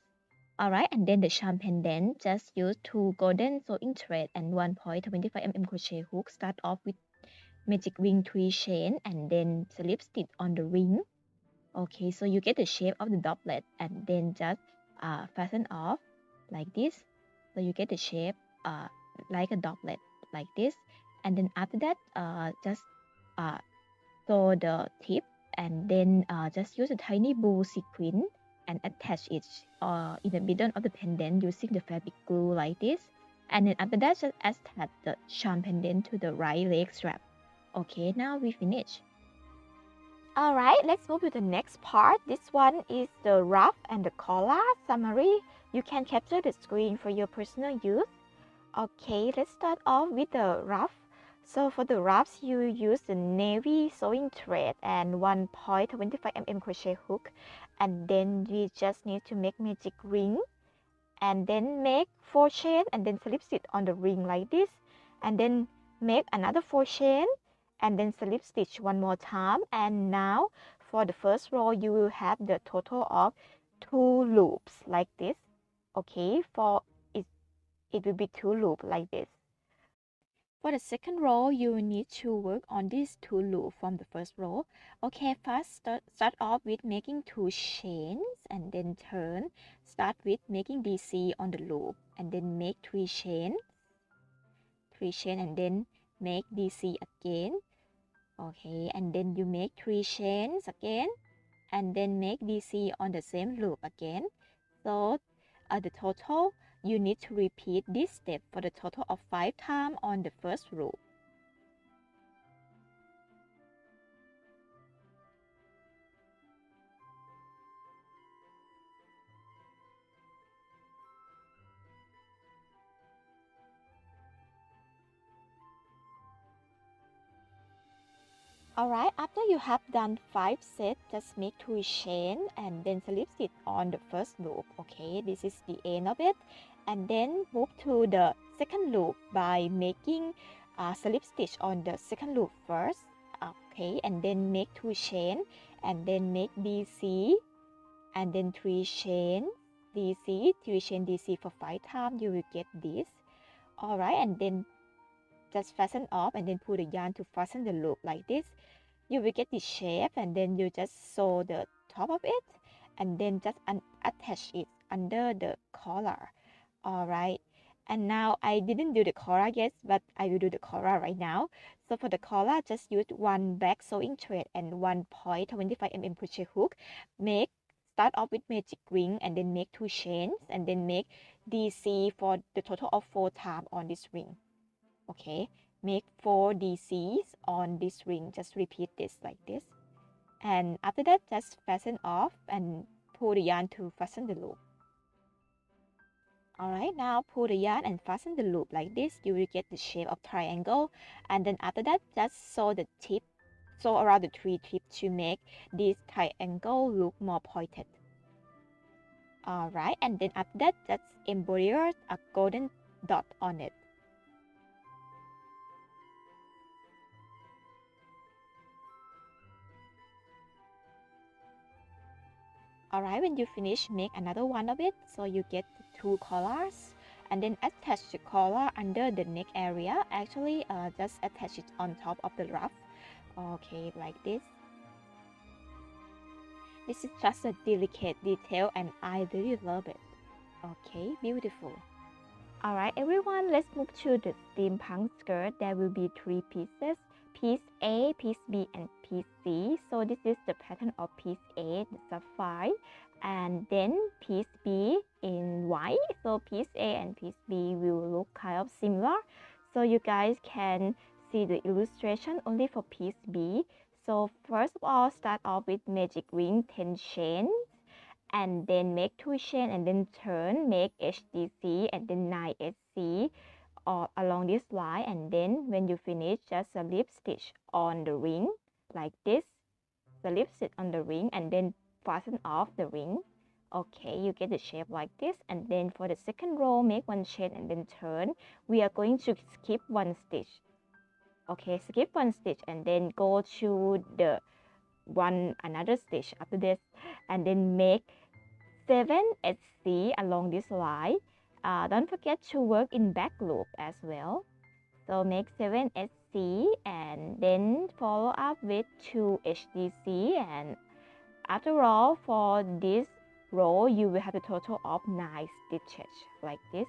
Speaker 1: Alright, and then the charm pendant, just use 2 golden sewing thread and 1.25 mm crochet hook. Start off with magic ring 3 chain and then slip stitch on the ring. Okay, so you get the shape of the doublet, and then just fasten off like this. So you get the shape like a doublet like this. And then after that, just sew the tip, and then just use a tiny blue sequin and attach it in the middle of the pendant using the fabric glue like this. And then after that, just attach the charm pendant to the right leg strap. Okay, now we finish. Alright, let's move to the next part. This one is the ruff and the collar summary. You can capture the screen for your personal use. Okay, let's start off with the ruff. So for the ruffs, you use the navy sewing thread and 1.25 mm crochet hook. And then we just need to make magic ring. And then make 4 chain and then slip stitch on the ring like this. And then make another 4 chain and then slip stitch one more time. And now for the first row, you will have the total of 2 loops like this. Okay, for it will be 2 loops like this. For the second row, you need to work on these 2 loops from the first row. Okay, first start off with making 2 chains and then turn. Start with making DC on the loop and then make 3 chains. 3 chains and then make DC again. Okay, and then you make 3 chains again and then make DC on the same loop again. So the total, you need to repeat this step for the total of 5 times on the first loop. Alright, after you have done 5 sets, just make 2 chain and then slip stitch on the first loop. Okay, this is the end of it. And then move to the second loop by making slip stitch on the second loop first. Okay, and then make 2 chain and then make DC and then 3 chain DC, 3 chain DC for 5 times. You will get this. Alright, and then just fasten off and then pull the yarn to fasten the loop like this. You will get the shape, and then you just sew the top of it and then just attach it under the collar. Alright, and now I didn't do the collar yet, but I will do the collar right now. So for the collar, just use 1 back sewing thread and 1.25 mm crochet hook. Start off with magic ring and then make 2 chains and then make DC for the total of 4 times on this ring. Okay, make 4 DCs on this ring. Just repeat this like this. And after that, just fasten off and pull the yarn to fasten the loop. Alright, now pull the yarn and fasten the loop like this. You will get the shape of triangle. And then after that, just sew the tip, sew around the 3 tips to make this triangle look more pointed. Alright, and then after that, just embroider a golden dot on it. Alright, when you finish, make another one of it, so you get 2 collars, and then attach the collar under the neck area. Actually, just attach it on top of the ruff. Okay, like this. This is just a delicate detail and I really love it. Okay, beautiful. Alright everyone, let's move to the steampunk skirt. There will be 3 pieces. Piece A, piece B, and piece C. So this is the pattern of piece A, the sapphire, and then piece B in white. So piece A and piece B will look kind of similar. So you guys can see the illustration only for piece B. So first of all, start off with magic ring 10 chains, and then make 2 chain and then turn, make HDC and then 9 SC or along this line, and then when you finish, just slip stitch on the ring like this, slip stitch on the ring and then fasten off the ring. Okay, you get the shape like this. And then for the second row, make 1 chain and then turn. We are going to skip 1 stitch. Okay, skip 1 stitch and then go to the another stitch after this, and then make 7 SC along this line. Don't forget to work in back loop as well. So make 7 SC and then follow up with 2 HDC, and after all, for this row you will have a total of 9 stitches like this.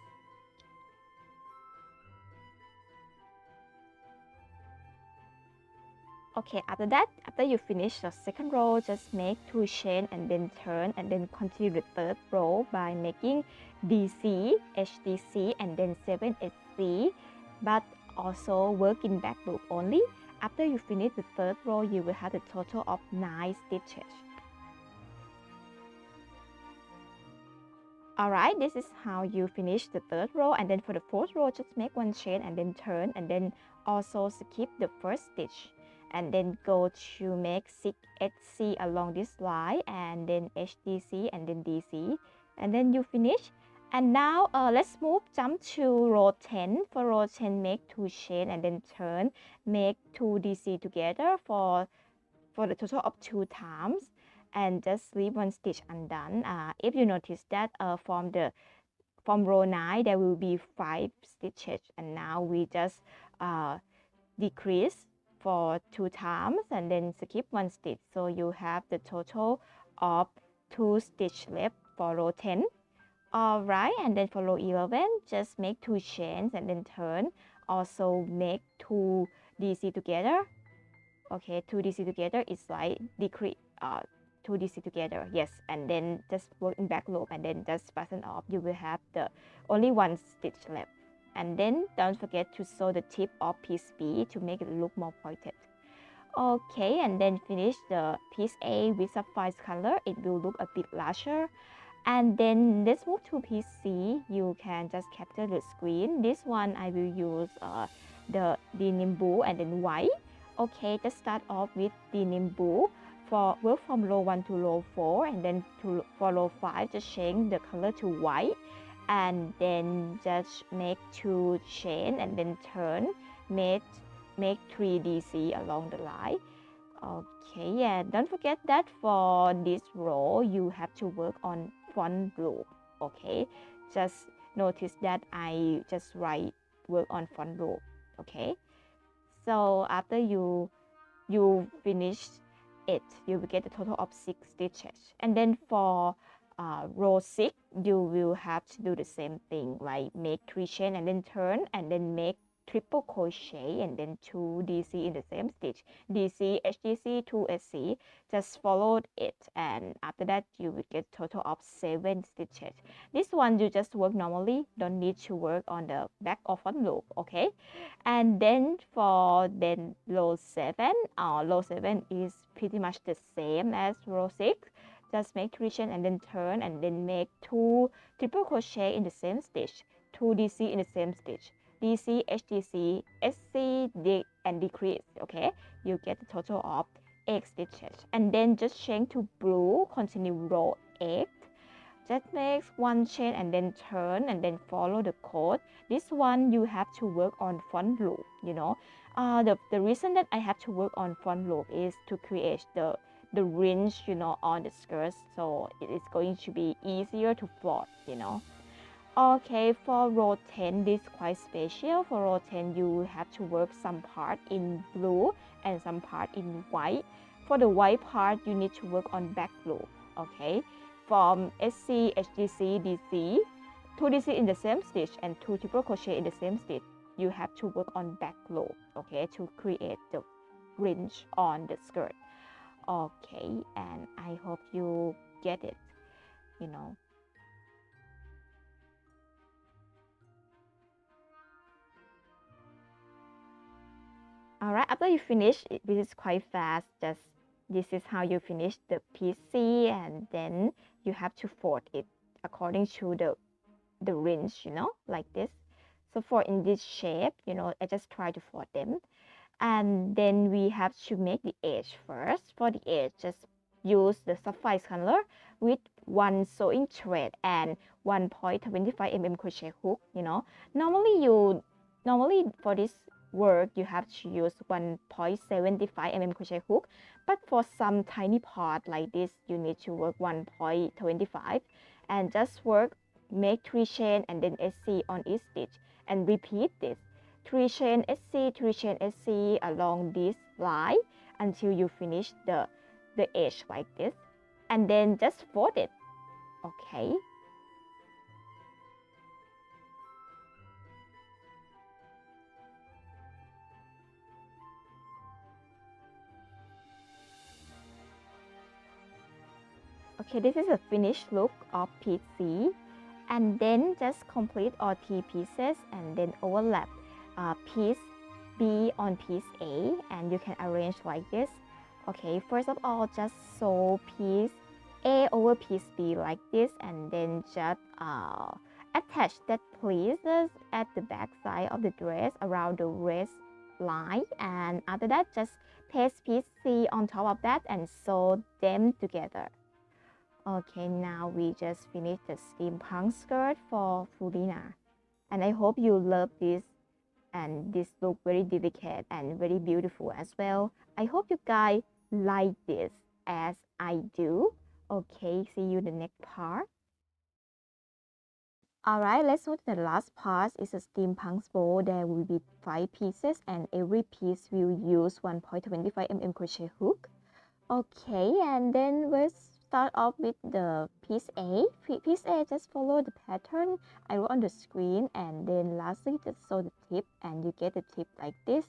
Speaker 1: Okay, after that, after you finish the second row, just make 2 chain and then turn, and then continue the third row by making DC, HDC and then 7 SC, but also work in back loop only. After you finish the third row, you will have a total of 9 stitches. Alright, this is how you finish the third row, and then for the fourth row, just make 1 chain and then turn, and then also skip the first stitch, and then go to make 6 SC along this line, and then HDC and then DC, and then you finish. And now let's jump to row 10. For row 10, make 2 chain and then turn, make 2 DC together for the total of 2 times, and just leave 1 stitch undone. If you notice that from row 9 there will be 5 stitches, and now we just decrease for 2 times and then skip 1 stitch, so you have the total of 2 stitch left for row 10. Alright, and then for row 11, just make 2 chains and then turn, also make 2 DC together. Okay, 2 DC together is like decrease 2 DC together, yes, and then just work in back loop and then just fasten off. You will have the only 1 stitch left. And then don't forget to sew the tip of piece B to make it look more pointed. Okay, and then finish the piece A with sapphire color. It will look a bit larger. And then let's move to piece C. You can just capture the screen. This one I will use the denim blue and then white. Okay, just start off with denim blue. For work from row 1 to row 4, and then for row 5, just change the color to white, and then just make 2 chain and then turn, make 3 DC along the line. Okay, yeah, don't forget that for this row you have to work on front loop. Okay, just notice that I just work on front loop. Okay, so after you finish it, you will get a total of 6 stitches. And then for row 6, you will have to do the same thing, like make 3 chain and then turn, and then make triple crochet and then 2 DC in the same stitch, DC, HDC, 2 SC. Just follow it, and after that you will get a total of 7 stitches. This one you just work normally, don't need to work on the back or front loop. Okay, and then for row 7, row 7 is pretty much the same as row 6. Just make 3 chain and then turn, and then make 2 triple crochet in the same stitch, 2 DC in the same stitch, DC, HDC, SC, and decrease. Okay, you get a total of 8 stitches. And then just change to blue, continue row 8. Just make 1 chain and then turn, and then follow the code. This one you have to work on front loop, you know. The reason that I have to work on front loop is to create the ringe, you know, on the skirts, so it is going to be easier to float, you know. Okay, for row 10, this is quite special. For row 10, you have to work some part in blue and some part in white. For the white part, you need to work on back loop. Okay, from SC, HDC, DC, 2 DC in the same stitch and 2 triple crochet in the same stitch. You have to work on back loop, okay, to create the ringe on the skirt. Okay, and I hope you get it, you know. Alright, after you finish, this is quite fast. Just this is how you finish the piece C, and then you have to fold it according to the range, you know, like this. So for in this shape, you know, I just try to fold them. And then we have to make the edge first. For the edge, just use the sapphire color with one sewing thread and 1.25 mm crochet hook. You know, normally for this work you have to use 1.75 mm crochet hook, but for some tiny part like this you need to work 1.25, and just work, make 3 chain and then SC on each stitch and repeat this 3 chain SC, 3 chain SC along this line until you finish the edge like this, and then just fold it. Okay. Okay, this is a finished look of piece C, and then just complete all 3 pieces and then overlap piece B on piece A, and you can arrange like this. Okay, first of all, just sew piece A over piece B like this, and then just attach that pleases at the back side of the dress around the waist line, and after that just paste piece C on top of that and sew them together. Okay, now we just finished the steampunk skirt for Furina, and I hope you love this, and this look very delicate and very beautiful as well. I hope you guys like this as I do. Okay, see you in the next part. Alright, let's move to the last part. It's a steampunk bow. There will be 5 pieces and every piece will use 1.25 mm crochet hook. Okay, and then let's start off with the piece A. Piece A, just follow the pattern I wrote on the screen, and then lastly just sew the tip, and you get the tip like this.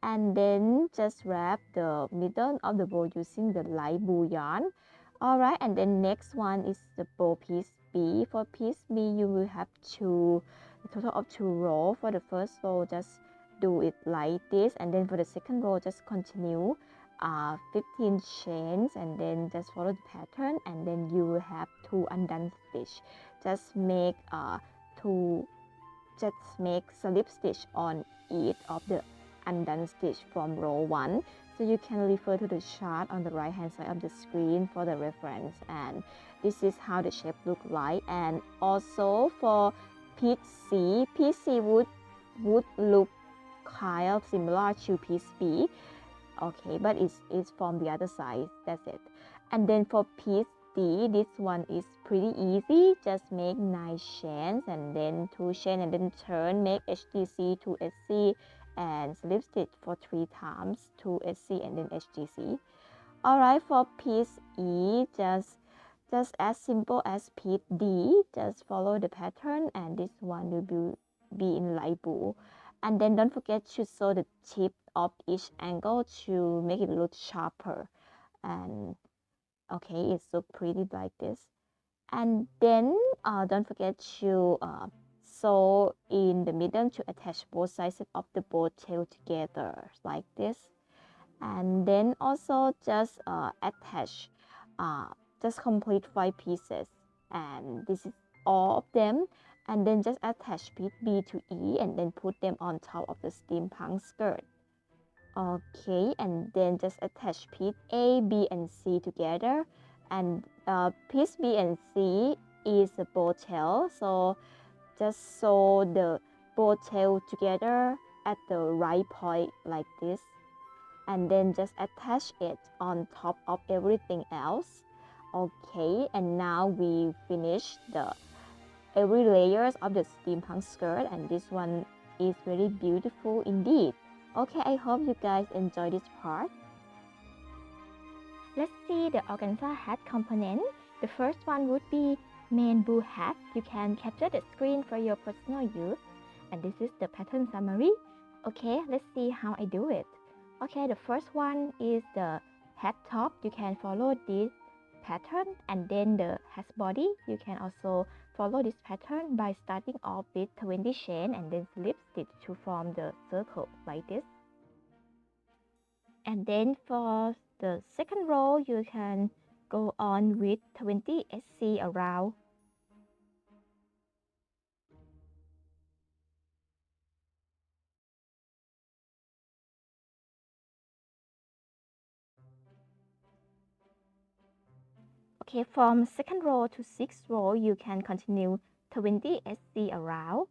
Speaker 1: And then just wrap the middle of the bow using the light blue yarn. Alright, and then next one is the bow piece B. For piece B, you will have a total of 2 rows. For the first row, just do it like this, and then for the second row, just continue 15 chains, and then just follow the pattern, and then you will have 2 undone stitch. Just make slip stitch on each of the undone stitch from row 1. So you can refer to the chart on the right hand side of the screen for the reference, and this is how the shape look like. And also for piece C would look kind of similar to piece B. Okay, but it's from the other side. That's it. And then for piece D, this one is pretty easy. Just make 9 chains and then 2 chain and then turn, make HGC to SC and slip stitch for 3 times to SC and then HGC. Alright, for piece E, just as simple as piece D, just follow the pattern, and this one will be in light blue. And then don't forget to sew the tip of each angle to make it look sharper. And okay, it's so pretty like this. And then don't forget to sew in the middle to attach both sides of the bow tail together like this. And then also just attach, just complete 5 pieces, and this is all of them. And then just attach piece B to E and then put them on top of the steampunk skirt. Okay, and then just attach piece A, B, and C together. And piece B and C is the bow tail, so just sew the bow tail together at the right point like this, and then just attach it on top of everything else. Okay, and now we finish every layers of the steampunk skirt, and this one is very beautiful indeed. Okay, I hope you guys enjoy this part. Let's see the organza hat component. The first one would be main blue hat. You can capture the screen for your personal use, and this is the pattern summary. Okay, let's see how I do it. Okay, the first one is the hat top. You can follow this pattern, and then the hat body. You can also follow this pattern by starting off with 20 chain and then slip stitch to form the circle like this. And then for the second row, you can go on with 20 SC around. Okay, from second row to sixth row, you can continue 20 SC around.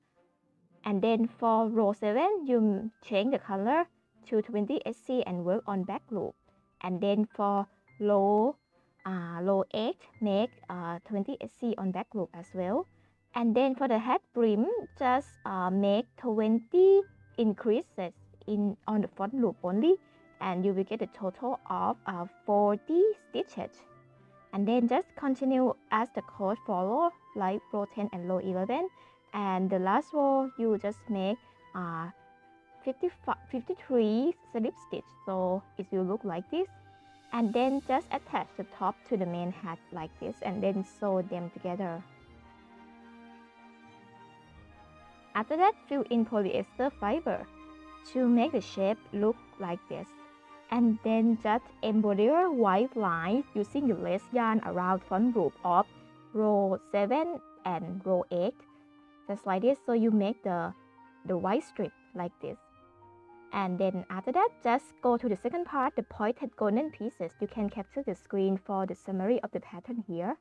Speaker 1: And then for row 7, you change the color to 20 SC and work on back loop. And then for row 8, make 20 SC on back loop as well. And then for the hat brim, just make 20 increases on the front loop only, and you will get a total of 40 stitches. And then just continue as the code follow, like row 10 and row 11. And the last row, you just make 53 slip stitch, so it will look like this. And then just attach the top to the main hat like this, and then sew them together. After that, fill in polyester fiber to make the shape look like this. And then just embroider white lines using the lace yarn around front loop of row 7 and row 8, just like this. So you make the white strip like this. And then after that, just go to the second part, the pointed golden pieces. You can capture the screen for the summary of the pattern here.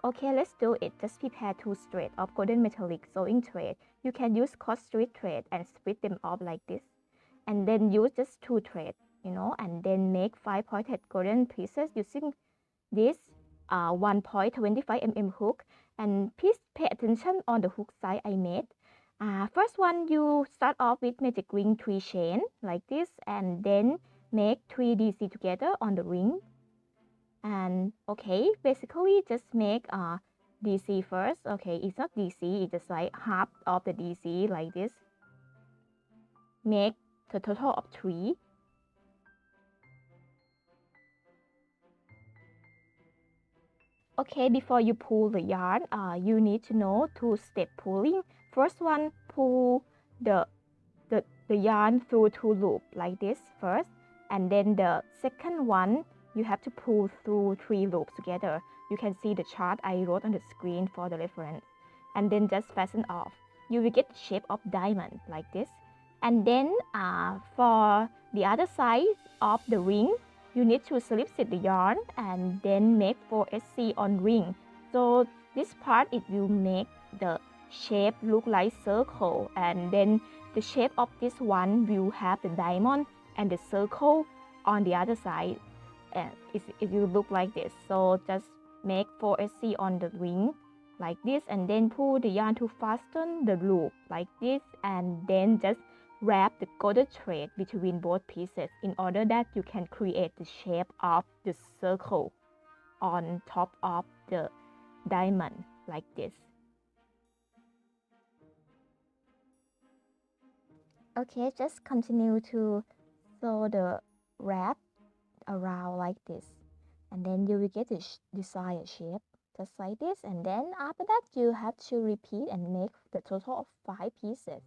Speaker 1: Okay, let's do it. Just prepare 2 strands of golden metallic sewing thread. You can use cut straight thread and split them off like this. And then use just 2 threads, and then make 5 pointed golden pieces using this 1.25 mm hook. And please pay attention on the hook size I made. First one, you start off with magic ring 3 chain like this, and then make 3 DC together on the ring. And okay, basically just make DC first. Okay, it's not DC, it's just like half of the DC like this. Make the total of 3. Okay, before you pull the yarn, you need to know 2 step pulling. First one, pull the yarn through 2 loops like this first, and then the second one, you have to pull through 3 loops together. You can see the chart I wrote on the screen for the reference. And then just fasten off. You will get the shape of diamond like this. And then for the other side of the ring, you need to slip stitch the yarn and then make 4 SC on ring. So this part, it will make the shape look like circle, and then the shape of this one will have the diamond and the circle on the other side, and it will look like this. So just make 4 SC on the ring like this, and then pull the yarn to fasten the loop like this, and then just wrap the golden thread between both pieces in order that you can create the shape of the circle on top of the diamond like this. Okay, just continue to sew the wrap around like this, and then you will get the desired shape just like this. And then after that, you have to repeat and make the total of 5 pieces.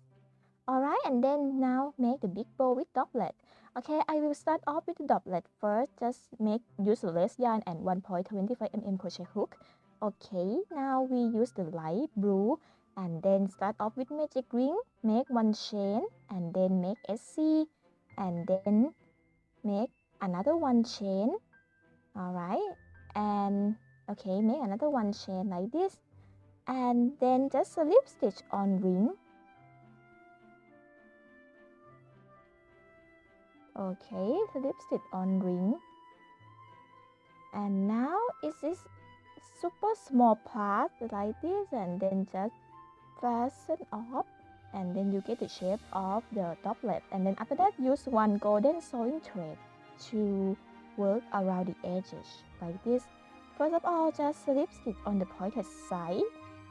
Speaker 1: Alright, and then now make the big bow with droplet. Okay, I will start off with the droplet first. Just use the lace yarn and 1.25 mm crochet hook. Okay, now we use the light blue, and then start off with magic ring, make 1 chain, and then make SC, and then make another 1 chain. Alright, and okay, make another 1 chain like this, and then just slip stitch on ring. Okay, slip stitch on ring. And now it's this super small part like this, and then just fasten off, and then you get the shape of the droplet. And then after that, use 1 golden sewing thread to work around the edges like this. First of all, just slip stitch on the pointed side,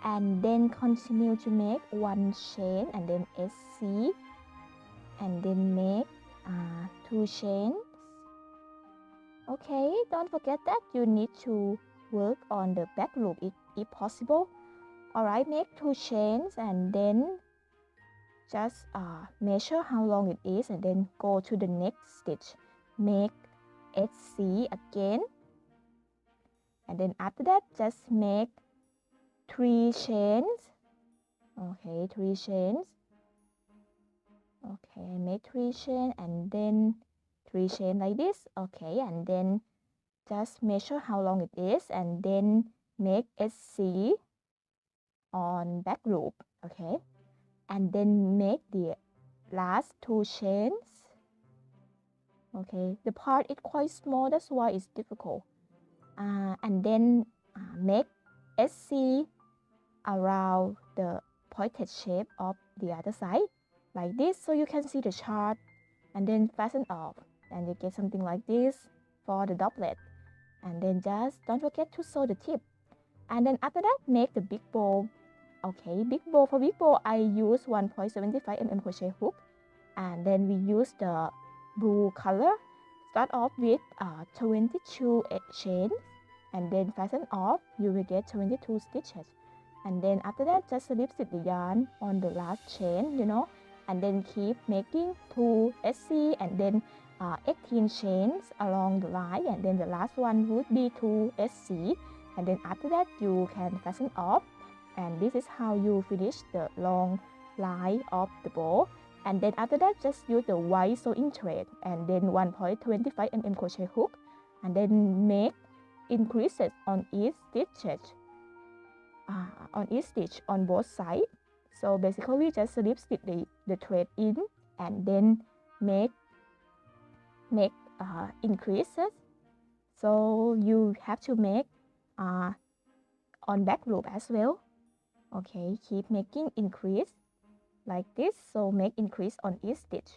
Speaker 1: and then continue to make 1 chain, and then SC, and then make 2 chains. Okay, don't forget that you need to work on the back loop if possible. Alright, make 2 chains, and then just measure how long it is, and then go to the next stitch make SC again, and then after that just make 3 chains. Okay, 3 chains. Okay, I make 3 chains and then 3 chains like this. Okay, and then just measure how long it is and then make SC on back loop. Okay, and then make the last 2 chains. Okay, the part is quite small, that's why it's difficult. And then make SC around the pointed shape of the other side like this, so you can see the chart, and then fasten off and you get something like this for the droplet. And then just don't forget to sew the tip, and then after that make the big bow. Okay, big bow. For big bow I use 1.75 mm crochet hook, and then we use the blue color. Start off with 22 chains and then fasten off. You will get 22 stitches, and then after that just slip stitch the yarn on the last chain, and then keep making 2 SC and then 18 chains along the line, and then the last one would be 2 SC, and then after that you can fasten off, and this is how you finish the long line of the bow. And then after that just use the white sewing thread and then 1.25 mm crochet hook, and then make increases on each stitch on both sides. So basically just slip stitch the thread in and then make increases. So you have to make on back loop as well. Okay, keep making increase like this, so make increase on each stitch.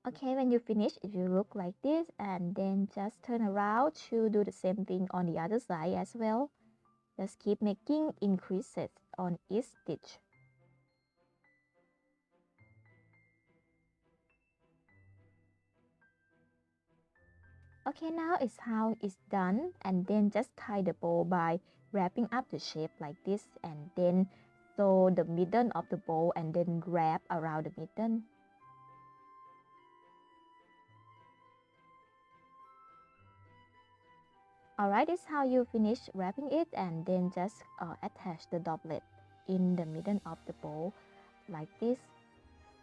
Speaker 1: Okay, when you finish it will look like this, and then just turn around to do the same thing on the other side as well. Just keep making increases on each stitch. Okay, now is how it's done, and then just tie the bow by wrapping up the shape like this, and then sew the middle of the bow and then wrap around the middle. Alright, this is how you finish wrapping it, and then just attach the droplet in the middle of the bow like this.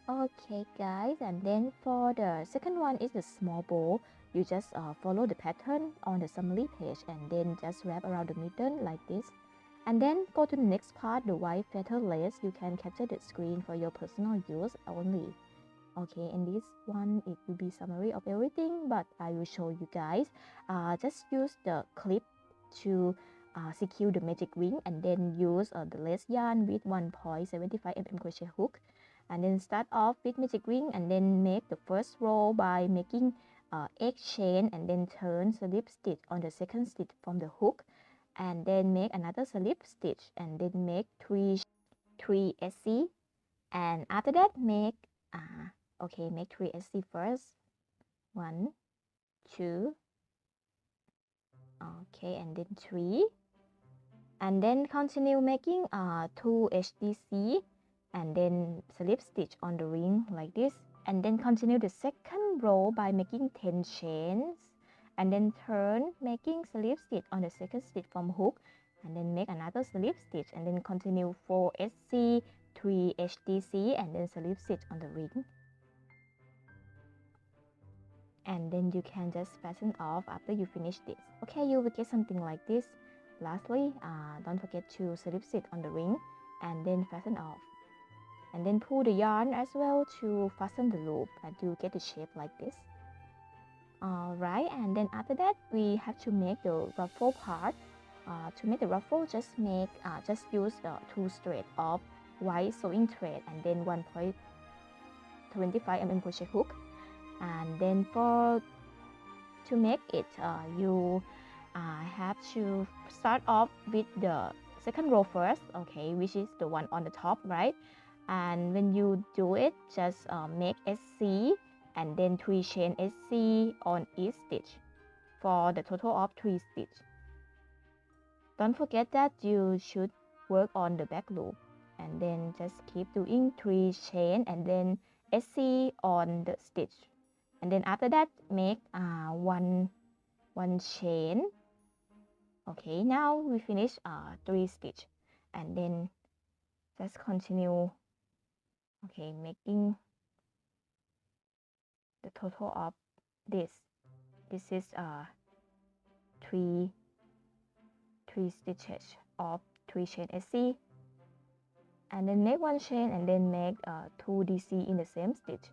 Speaker 1: Okay guys, and then for the second one is the small bow. You just follow the pattern on the summary page and then just wrap around the middle like this. And then go to the next part, the white feather lace. You can capture the screen for your personal use only. Okay, in this one it will be summary of everything, but I will show you guys. Just use the clip to secure the magic ring, and then use the lace yarn with 1.75 mm crochet hook, and then start off with magic ring and then make the first row by making 8 chain and then turn slip stitch on the second stitch from the hook, and then make another slip stitch and then make 3 SC, and after that make make 3 SC first. 1, 2, okay, and then 3, and then continue making 2 HDC and then slip stitch on the ring like this, and then continue the second row by making 10 chains and then turn making slip stitch on the second stitch from hook, and then make another slip stitch and then continue 4 SC, 3 HDC and then slip stitch on the ring, and then you can just fasten off after you finish this. Okay, you will get something like this. Lastly, don't forget to slip stitch on the ring and then fasten off, and then pull the yarn as well to fasten the loop, and you get the shape like this. Alright, and then after that we have to make the ruffle part. To make the ruffle, just use 2 straight of white sewing thread and then 1.25 mm crochet hook, and then to make it you have to start off with the second row first, okay, which is the one on the top, right? And when you do it, just make SC and then 3 chain SC on each stitch. for the total of 3 stitches. Don't forget that you should work on the back loop, and then just keep doing 3 chain and then SC on the stitch, and then after that make one chain. Okay, now we finish 3 stitch, and then just continue, okay, making the total of this is 3 stitches of 3 chain SC, and then make 1 chain and then make 2 DC in the same stitch.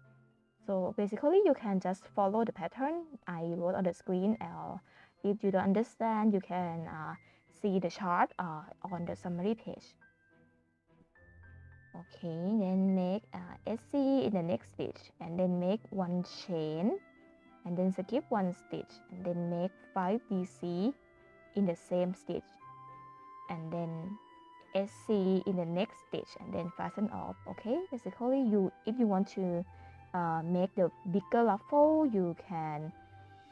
Speaker 1: So basically you can just follow the pattern I wrote on the screen, or if you don't understand you can see the chart on the summary page. Okay, then make SC in the next stitch, and then make 1 chain and then skip 1 stitch, and then make 5 DC in the same stitch, and then SC in the next stitch, and then fasten off. Okay, basically if you want to make the bigger ruffle, you can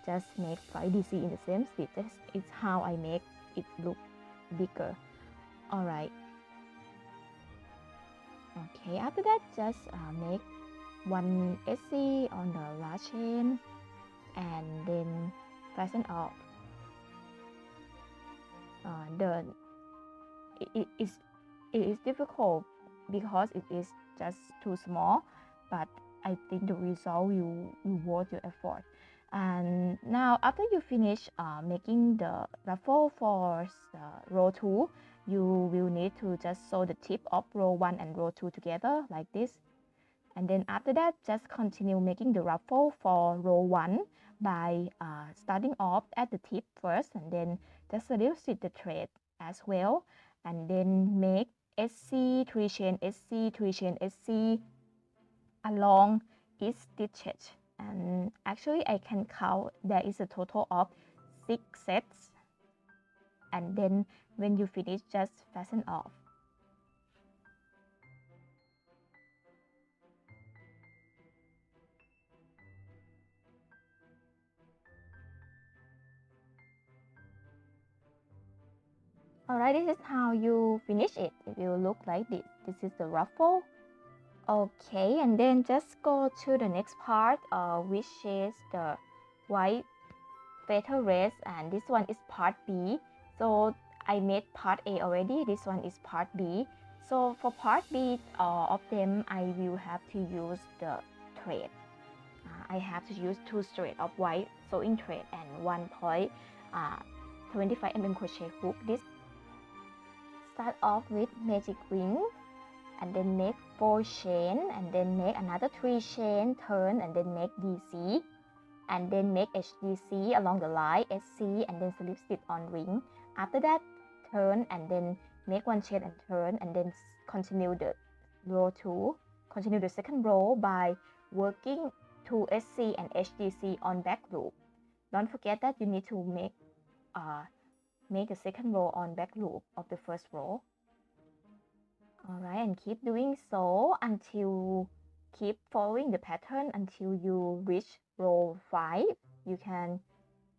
Speaker 1: just make 5 DC in the same stitch. This is how I make it look bigger. Alright. Okay, after that just make 1 SC on the last chain and then fasten off. It is difficult because it is just too small, but I think the result will worth your effort. And now after you finish making the ruffle for row 2, you will need to just sew the tip of row 1 and row 2 together like this. And then after that just continue making the ruffle for row 1 by starting off at the tip first, and then just slip stitch the thread as well, and then make SC 3 chain SC 3 chain SC along each stitches. And actually I can count there is a total of 6 sets, and then when you finish just fasten off. Alright, this is how you finish it. It will look like this. This is the ruffle. Okay, and then just go to the next part, which is the white feather rest, and this one is part B. So I made part A already. This one is part B. So for part B of them, I will have to use the thread. I have to use 2 strands of white sewing thread and 1.25 mm crochet hook. This start off with magic ring, and then make 4 chain, and then make another 3 chain, turn, and then make DC, and then make HDC along the line, SC, and then slip stitch on ring. After that, turn and then make 1 chain and turn, and then continue the row 2. Continue the second row by working 2 SC and HDC on back loop. Don't forget that you need to make the second row on back loop of the first row. Alright, and keep doing so until keep following the pattern until you reach row 5. You can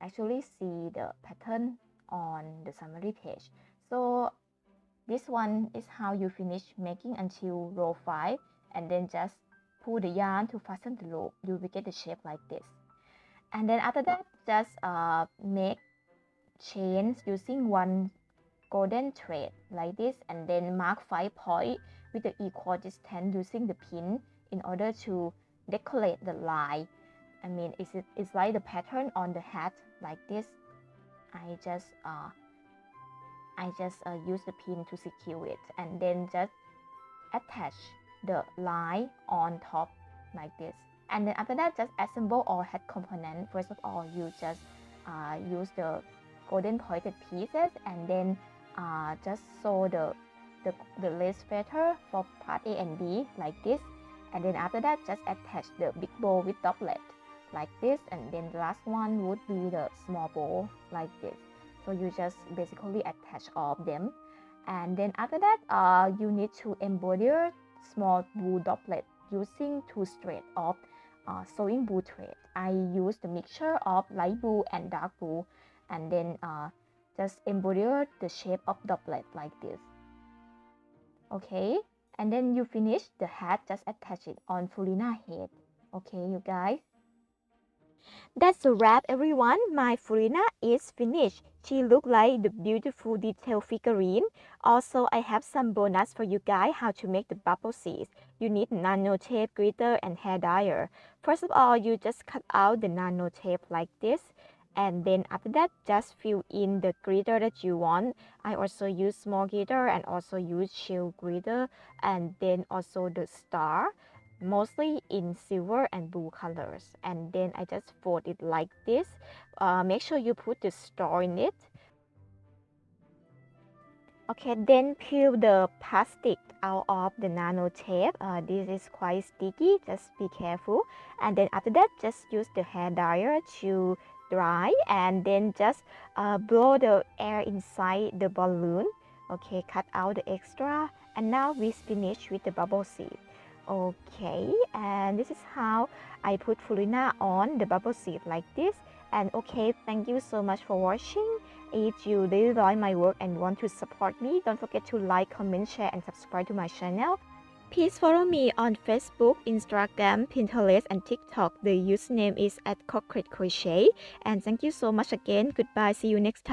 Speaker 1: actually see the pattern on the summary page. So this one is how you finish making until row 5, and then just pull the yarn to fasten the loop. You will get the shape like this. And then after that, just make chains using 1 golden thread like this, and then mark 5 points with the equal distance using the pin in order to decorate the line. I mean, it's like the pattern on the hat like this. I just use the pin to secure it, and then just attach the line on top like this. And then after that, just assemble all hat components. First of all, you just use the golden pointed pieces, and then just sew the lace feather for part A and B like this. And then after that, just attach the big bow with droplet like this, and then the last one would be the small bow like this. So you just basically attach all of them. And then after that, you need to embroider small blue droplet using 2 strands of sewing blue thread. I use the mixture of light blue and dark blue, and then just embroider the shape of droplet like this. Okay, and then you finish the hat, just attach it on Furina head. Okay, you guys. That's a wrap, everyone. My Furina is finished. She looks like the beautiful detail figurine. Also, I have some bonus for you guys how to make the bubble seeds. You need nano tape, glitter, and hair dryer. First of all, you just cut out the nano tape like this. And then after that, just fill in the glitter that you want. I also use small glitter and also use shield glitter, and then also the star, mostly in silver and blue colors. And then I just fold it like this. Make sure you put the star in it. Okay, then peel the plastic out of the nano tape. This is quite sticky, just be careful. And then after that, just use the hair dryer to dry, and then just blow the air inside the balloon. Okay, cut out the extra, and now we finish with the bubble seed. Okay, and this is how I put Furina on the bubble seed like this. And okay, thank you so much for watching. If you really like my work and want to support me, don't forget to like, comment, share, and subscribe to my channel. Please follow me on Facebook, Instagram, Pinterest, and TikTok. The username is @CockroachCrochet. And thank you so much again. Goodbye. See you next time.